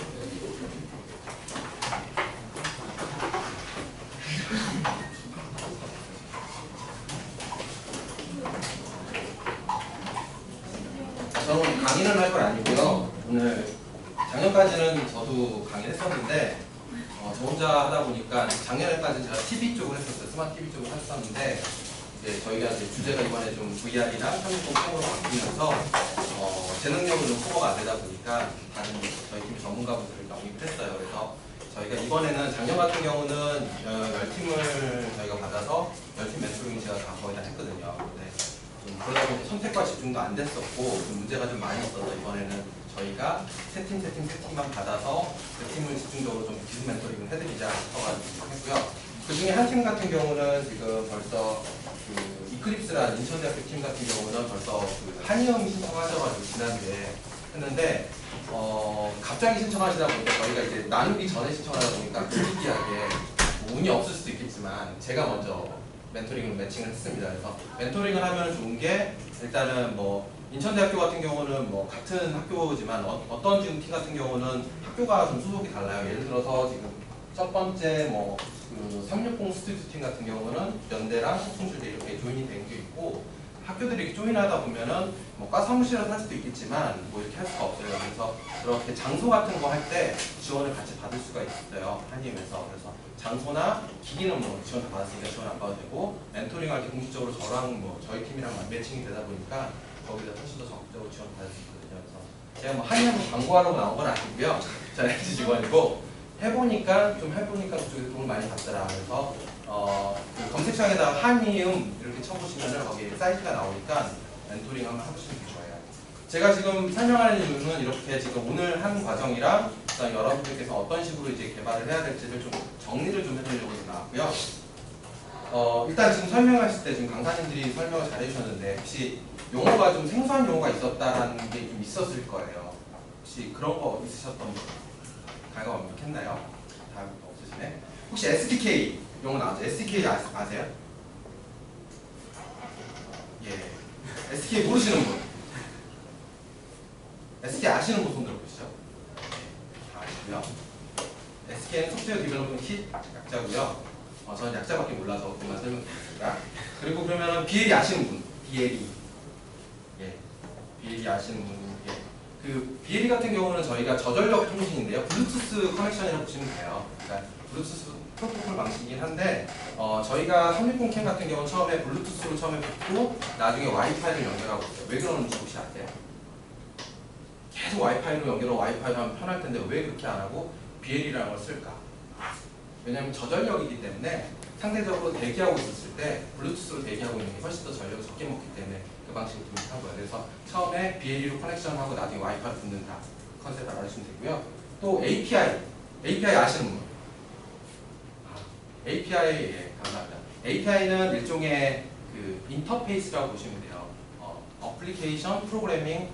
저는 강의는 할 건 아니고요. 오늘 작년까지는 저도 강의를 했었는데 저 혼자 하다 보니까 작년에까지는 제가 TV 쪽을 했었어요. 스마트 TV 쪽을 했었는데 이제 저희가 이제 주제가 이번에 좀 VR이나 360으로 바뀌면서 제 능력은 좀 커버가 안 되다 보니까 다른 저희 팀 전문가분들을 영입을 했어요. 그래서 저희가 이번에는 작년 같은 경우는 10팀을 저희가 받아서 10팀 멘토링 제가 다 거의 다 했거든요. 근데 좀 그러다 보니 선택과 집중도 안 됐었고 좀 문제가 좀 많이 있어서 이번에는 저희가 세 팀만 받아서 그 팀을 집중적으로 좀 기술 멘토링을 해드리자 싶어가지고 했고요. 그 중에 한 팀 같은 경우는 지금 벌써 그 이클립스라는 인천대학교 팀 같은 경우는 벌써 그 한의원 신청하셔가지고 지난주에 했는데 갑자기 신청하시다 보니까 저희가 이제 나누기 전에 신청하다 보니까 부득이하게 뭐 운이 없을 수도 있겠지만 제가 먼저 멘토링으로 매칭을 했습니다. 그래서 멘토링을 하면 좋은 게 일단은 뭐 인천대학교 같은 경우는 뭐 같은 학교지만 어떤 지금 팀 같은 경우는 학교가 좀 소속이 달라요. 예를 들어서 지금 첫 번째 뭐 그 360 스튜디오 팀 같은 경우는 연대랑 석순주대 이렇게 조인이 된 게 있고 학교들이 이렇게 조인하다 보면은 뭐 과 사무실에서 할 수도 있겠지만 뭐 이렇게 할 수가 없어요. 그래서 그렇게 장소 같은 거 할 때 지원을 같이 받을 수가 있어요. 한림에서. 그래서 장소나 기기는 뭐 지원 다 받았으니까 지원 안 받아도 되고, 멘토링 할 때 공식적으로 저랑 뭐 저희 팀이랑 매칭이 되다 보니까 거기다 훨씬 더 적극적으로 지원 받을 수 있거든요. 그래서 제가 뭐 한림에서 광고하려고 나온 건 아니고요. 저는 LG 직원이고, 해보니까 그쪽에 도움을 많이 받더라. 그래서 그 검색창에다가 한이음 이렇게 쳐보시면은 거기 사이트가 나오니까 멘토링 한번 해보시면 좋아요. 제가 지금 설명하는 이유는 이렇게 지금 오늘 한 과정이랑 그다음 여러분들께서 어떤 식으로 이제 개발을 해야 될지를 좀 정리를 좀 해드리려고 나왔고요. 일단 지금 설명하실 때 지금 강사님들이 설명을 잘 해주셨는데 혹시 용어가 좀 생소한 용어가 있었다라는 게 좀 있었을 거예요. 혹시 그런 거 있으셨던 분? 가가 완벽했나요? 다 없으시네. 혹시 SDK 용어 나왔죠? SDK 아세요? 예. SDK 모르시는 분? SDK 아시는 분 손 들어보시죠. 다 아시고요. SDK는 소프트웨어 디벨롭먼트 킷 약자고요. 저는 약자밖에 몰라서 그만 설명드리겠습니다. 그리고 그러면은 BLE 아시는 분? BLE. 예. BLE 아시는 분? 예. 그 BLE 같은 경우는 저희가 저전력 통신인데요. 블루투스 커넥션이라고 보시면 돼요. 그러니까 블루투스 프로토콜 방식이긴 한데 저희가 360 캠 같은 경우는 처음에 블루투스로 처음에 붙고 나중에 와이파이를 연결하고 있어요. 왜 그러는지 혹시 아세요? 계속 와이파이로 연결하고 와이파이로 하면 편할 텐데 왜 그렇게 안 하고 BLE라는 걸 쓸까? 왜냐하면 저전력이기 때문에 상대적으로 대기하고 있었을 때 블루투스로 대기하고 있는 게 훨씬 더 전력을 적게 먹기 때문에 그 방식을 도입한 거예요. 그래서 처음에 BLE로 커넥션하고 나중에 와이파이로 붙는다 컨셉을 알아주시면 되고요. 또 API 아시는 분? API, 예, 감사합니다. API는 일종의 그 인터페이스라고 보시면 돼요. 어플리케이션 프로그래밍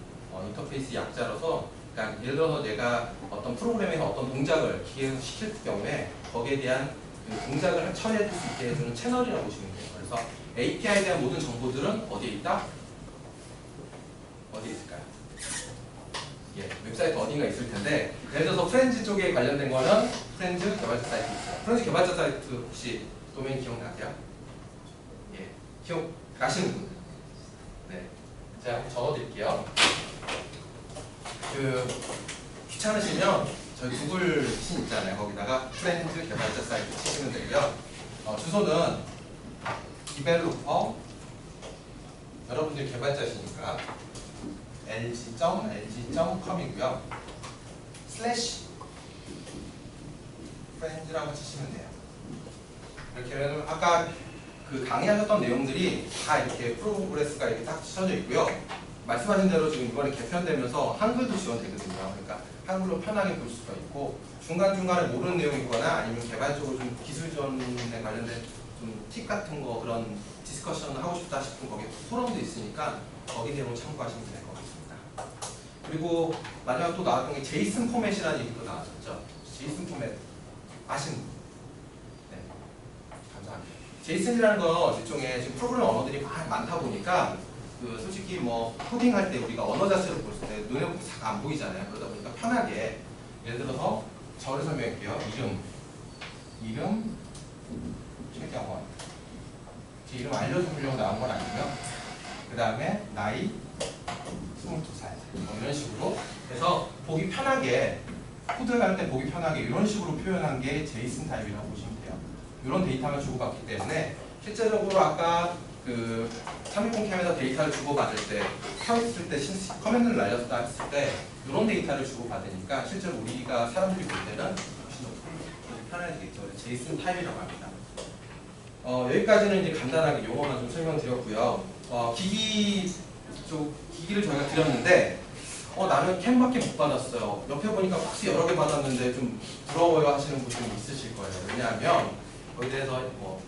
인터페이스 약자로서, 그러니까 예를 들어서 내가 어떤 프로그램에서 어떤 동작을 기계에서 시킬 경우에 거기에 대한 그 동작을 처리해 줄 수 있게 해주는 채널이라고 보시면 돼요. 그래서 API에 대한 모든 정보들은 어디에 있다? 어디에 있을까요? 예, 웹사이트 어딘가 있을 텐데, 예를 들어서 프렌즈 쪽에 관련된 거는 프렌즈 개발자 사이트 있어요. 프렌즈 개발자 사이트 혹시 도메인 기억나세요? 예, 기억나시는 분? 네, 제가 적어드릴게요. 그 귀찮으시면 저희 구글 신 있잖아요. 거기다가 프렌즈 개발자 사이트 치시면 되고요. 주소는 디벨로퍼, 여러분들이 개발자시니까 lg.com이고요. 슬래시 프렌즈라고 치시면 돼요. 이렇게 하면 아까 그 강의하셨던 내용들이 다 이렇게 프로그레스가 이렇게 딱 쳐져 있고요. 말씀하신 대로 지금 이번에 개편되면서 한글도 지원되거든요. 그러니까 한글로 편하게 볼 수가 있고, 중간중간에 모르는 내용이 있거나 아니면 개발적으로 좀 기술 지원에 관련된 좀 팁 같은 거, 그런 디스커션 하고 싶다 싶은 거기 포럼도 있으니까 거기 내용 참고하시면 될 것 같습니다. 그리고 마지막 또 나왔던 게 제이슨 포맷이라는 얘기도 나왔었죠. 제이슨 포맷 아시는 분? 네, 감사합니다. 제이슨이라는 건 일종의 지금 프로그램 언어들이 많다 보니까 그 솔직히 뭐 코딩할 때 우리가 언어 자체를 볼 때 눈에 잘 안 보이잖아요. 그러다 보니까 편하게 예를 들어서 저를 설명할게요. 이름 최경원. 제 이름 알려주려고 나온 건 아니고요. 그 다음에 나이 22살 뭐 이런 식으로 해서 보기 편하게, 코드를 할 때 보기 편하게 이런 식으로 표현한 게 제이슨 타입이라고 보시면 돼요. 이런 데이터를 주고받기 때문에 실제적으로 아까 그 360 캠에서 데이터를 주고받을 때 서 있을 때 커맨드를 날렸다 했을 때 이런 데이터를 주고받으니까 실제로 우리가 사람들이 볼 때는 훨씬 더 편해지겠죠. 제이슨 타입이라고 합니다. 여기까지는 이제 간단하게 용어만 좀 설명드렸고요. 기기를 저희가 드렸는데 나는 캠밖에 못 받았어요. 옆에 보니까 박스 여러 개 받았는데 좀 부러워요 하시는 분이 좀 있으실 거예요. 왜냐하면 거기에 대해서 뭐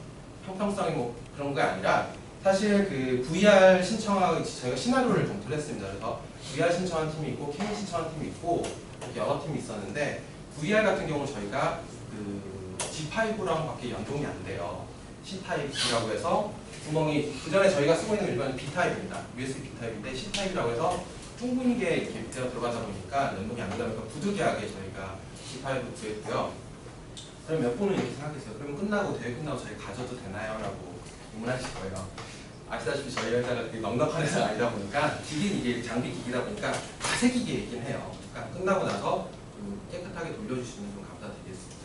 형평성이 뭐 그런 게 아니라 사실 그 VR 신청하고 저희가 시나리오를 검토를 했습니다. 그래서 VR 신청한 팀이 있고 캠 신청한 팀이 있고 이렇게 여러 팀이 있었는데 VR 같은 경우는 저희가 그 G5랑 밖에 연동이 안 돼요. C타입이라고 해서 구멍이 그전에 저희가 쓰고 있는 일반은 B타입입니다. USB B타입인데 C타입이라고 해서 둥근 게 이렇게 밑에가 들어가다 보니까 연동이 안 되다 보니까 부득이하게 저희가 C5를 구했고요. 그럼 몇 분은 이렇게 생각했어요. 그러면 끝나고 대회 끝나고 저희 가져도 되나요? 라고 질문하실 거예요. 아시다시피 저희 회사가 되게 넉넉한 회사가 아니다 보니까 기기는 이게 장비 기기다 보니까 자세 기계이긴 해요. 그러니까 끝나고 나서 좀 깨끗하게 돌려주시면 좀 감사드리겠습니다.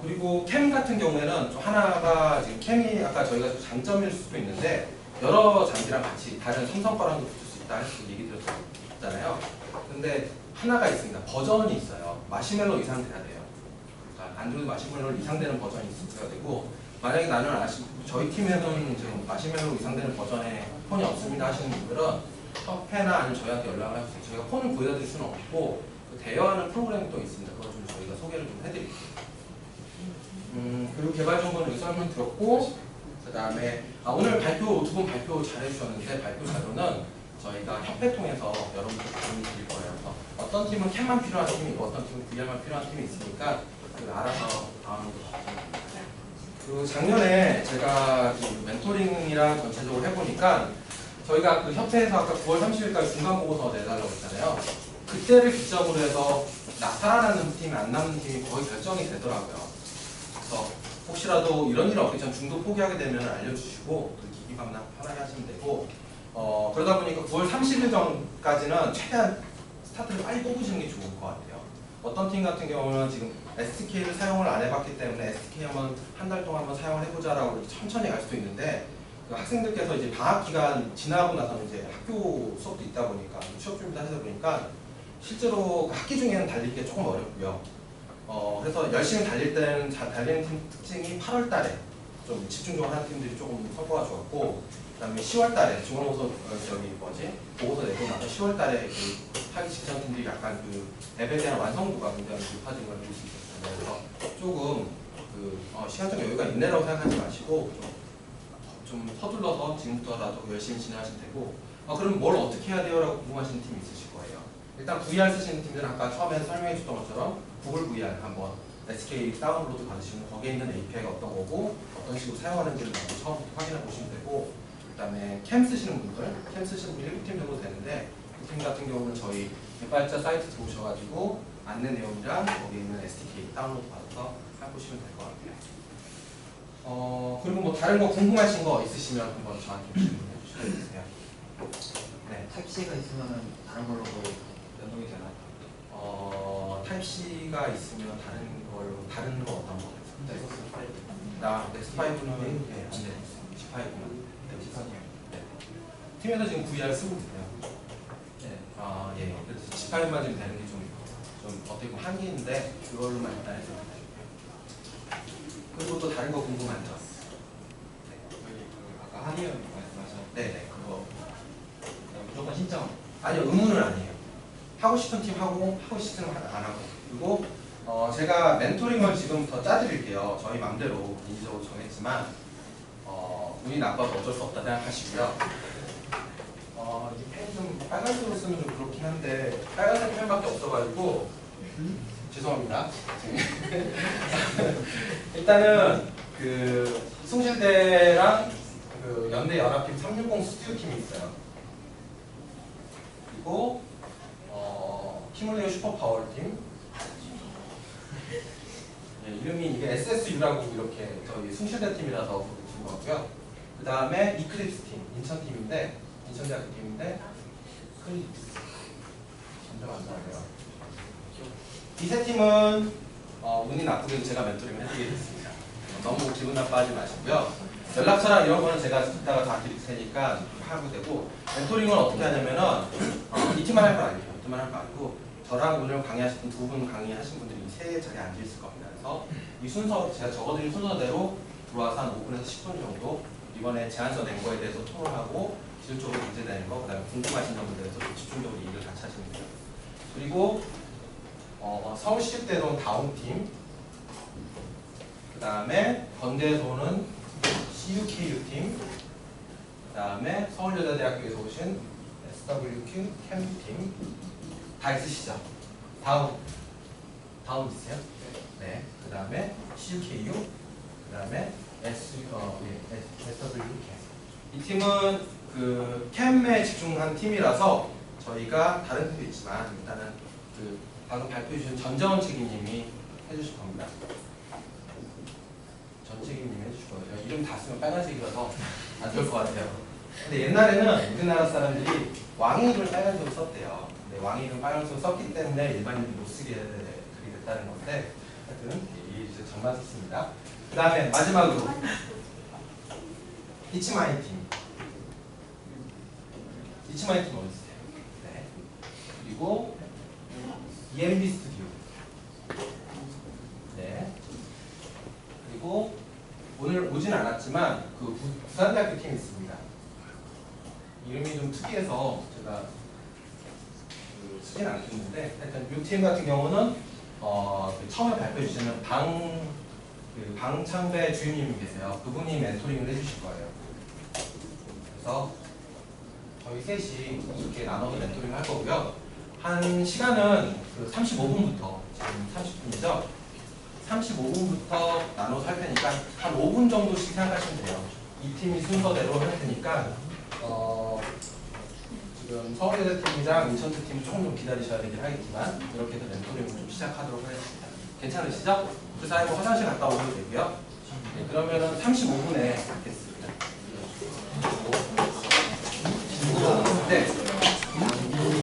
그리고 캠 같은 경우에는 좀 하나가 지금 캠이 아까 저희가 좀 장점일 수도 있는데 여러 장비랑 같이 다른 삼성 거랑도 붙을 수 있다 해서 얘기 드렸잖아요. 근데 하나가 있습니다. 버전이 있어요. 마시멜로 이상 돼야 돼요. 그러니까 안드로이드 마시멜로 이상 되는 버전이 있어야 되고 만약에 나는 저희 팀에서는 지금 마시멜로 이상 되는 버전의 폰이 없습니다 하시는 분들은 협회나 아니면 저희한테 연락을 하셔서 저희가 폰을 보여드릴 수는 없고 그 대여하는 프로그램이 또 있습니다. 그걸 좀 저희가 소개를 좀 해드릴게요. 그리고 개발 정보는 여기 설명드렸고 그 다음에 오늘 발표 두 분 발표 잘 해주셨는데 발표 자료는 저희가 협회 통해서 여러분들 도움이 드릴 거예요. 그래서 어떤 팀은 캠만 필요한 팀이 있고 어떤 팀은 VR만 필요한 팀이 있으니까 알아서 다음으로 그 작년에 제가 그 멘토링이랑 전체적으로 해보니까 저희가 그 협회에서 아까 9월 30일까지 중간 보고서 내달라고 했잖아요. 그때를 기점으로 해서 살아나는 팀이 안 남는 팀이 거의 결정이 되더라고요. 그래서 혹시라도 이런 일이 없기 전 중도 포기하게 되면 알려주시고 그 기기만 편하게 하시면 되고 그러다 보니까 9월 30일 전까지는 최대한 스타트를 빨리 뽑으시는 게 좋을 것 같아요. 어떤 팀 같은 경우는 지금 SDK를 사용을 안 해봤기 때문에 SDK 한번 한 달 동안 한번 사용을 해보자라고 이렇게 천천히 갈 수도 있는데 그 학생들께서 이제 방학 기간 지나고 나서는 이제 학교 수업도 있다 보니까 취업 준비도 하다 보니까 실제로 학기 중에는 달리기가 조금 어렵고요. 그래서 열심히 달릴 때는 달리는 팀 특징이 8월 달에 좀 집중적으로 하는 팀들이 조금 성과가 좋았고 그 다음에 10월 달에 중간고사 보고서 내고 나서 10월 달에 하기 직전 팀들이 약간 그 앱에 대한 완성도가 굉장히 높아진 걸 볼 수 있었어요. 그래서 조금 시간적 여유가 있네라고 생각하지 마시고 좀 서둘러서 지금부터라도 열심히 진행하시면 되고 그럼 뭘 어떻게 해야 돼요? 라고 궁금하시는 팀이 있으실 거예요. 일단 VR 쓰시는 팀들은 아까 처음에 설명해 줬던 것처럼 구글 VR 한번 SK 다운로드 받으시면 거기에 있는 API가 어떤 거고 어떤 식으로 사용하는지를 먼저 처음부터 확인해 보시면 되고 그 다음에 캠 쓰시는 분들 7팀 정도 되는데 그 팀 같은 경우는 저희 개발자 사이트 들어오셔가지고 안내 내용이랑 거기에 있는 SDK 다운로드 받아서 해보시면 될 것 같아요. 그리고 뭐 다른 거 궁금하신 거 있으시면 한번 저한테 질문해 주세요. 네. 타입C가 있으면 다른 걸로도 연동이 되나요? 타입C가 있으면 다른 거 어떤 거? 넥서스 5. 넥스5는 네, 안 돼요. G5는. 네. 팀에서 지금 VR 쓰고 있어요. 네. 예. 그래서 G5만 지금 되는 게 좀 어떻게 보면 한계인데 그걸로만 일단 해서 그리고 또 다른 거 궁금한 점? 네. 아까 한의원 말씀하셨는데 네네. 그거 무조건 신청. 아니요, 의무는 아니에요. 하고 싶은 팀 하고 싶은 팀 안 하고. 그리고 제가 멘토링을 지금부터 짜드릴게요. 저희 맘대로 인지적으로 정했지만 운이 나빠서 어쩔 수 없다 생각하시고요. 이 펜 좀 빨간색으로 쓰면 좀 그렇긴 한데 빨간색 펜밖에 없어가지고 죄송합니다. 일단은 그 숭실대랑 그 연대 연합팀 360 스튜디오 팀이 있어요. 그리고 히말라야 슈퍼파워 팀. 네, 이름이 이게 SSU라고 이렇게 저희 숭실대 팀이라서 부르신 거고요. 그 다음에 이클립스 팀, 인천 팀인데 인천대학교 팀인데 클립스. 점점 안 나와요. 이 세 팀은 운이 나쁘게도 제가 멘토링을 해드리게 됐습니다. 너무 기분 나빠하지 마시고요. 연락처랑 이런 거는 제가 이따가 다 드릴 테니까 하고 되고 멘토링을 어떻게 하냐면은 이 팀만 할 건 아니에요. 이 팀만 할 거 아니고 저랑 오늘 강의하신 두 분 강의하신 분들이 세 자리에 앉아 있을 겁니다. 그래서 이 순서 제가 적어드린 순서대로 들어와서 한 5분에서 10분 정도 이번에 제안서 낸 거에 대해서 토론하고 기술적으로 문제되는 거, 그다음에 궁금하신 점에 대해서 집중적으로 얘기를 같이 하시면 돼요. 그리고 서울시립대로는 다운팀, 그 다음에 건대에서는 CUKU팀, 그 다음에 서울여자대학교에서 오신 SWQ 캠팀 다 있으시죠? 다운 있으세요? 네. 그 다음에 CUKU, 그 다음에 SWK. 이 팀은 그 캠에 집중한 팀이라서 저희가 다른 팀도 있지만 일단은 그 방금 발표해 주신 전정원 책임님이 해주실 겁니다. 전책임님이 해주실 거예요. 제가 이름 다 쓰면 빨간색이라서 안 좋을 것 같아요. 근데 옛날에는 우리나라 사람들이 왕의 이름을 빨간색으로 썼대요. 근데 왕의 이름 빨간색으로 썼기 때문에 일반인들이 못 쓰게 그렇게 됐다는 건데 하여튼 이제 정말 썼습니다. 그 다음에 마지막으로 It's my team. It's my team 어디 있어요? 네. 그리고 EMB 스튜디오. 네. 그리고 오늘 오진 않았지만 그 부산대학교 팀이 있습니다. 이름이 좀 특이해서 제가 쓰진 않겠는데 하여튼 이 팀 같은 경우는 그 처음에 발표해 주시는 방창배 주임님이 계세요. 그분이 멘토링을 해주실 거예요. 그래서 저희 셋이 이렇게 나눠서 멘토링을 할 거고요. 한 시간은 그 35분부터 지금 30분이죠. 35분부터 나눠서 할 테니까 한 5분 정도씩 생각하시면 돼요. 이 팀이 순서대로 할 테니까 지금 서울대 팀이랑 인천대 팀은 조금 좀 기다리셔야 되긴 하겠지만 이렇게 해서 멘토링을 좀 시작하도록 하겠습니다. 괜찮으시죠? 그 사이에 뭐 화장실 갔다 오셔도 되고요. 네, 그러면은 35분에 뵙겠습니다.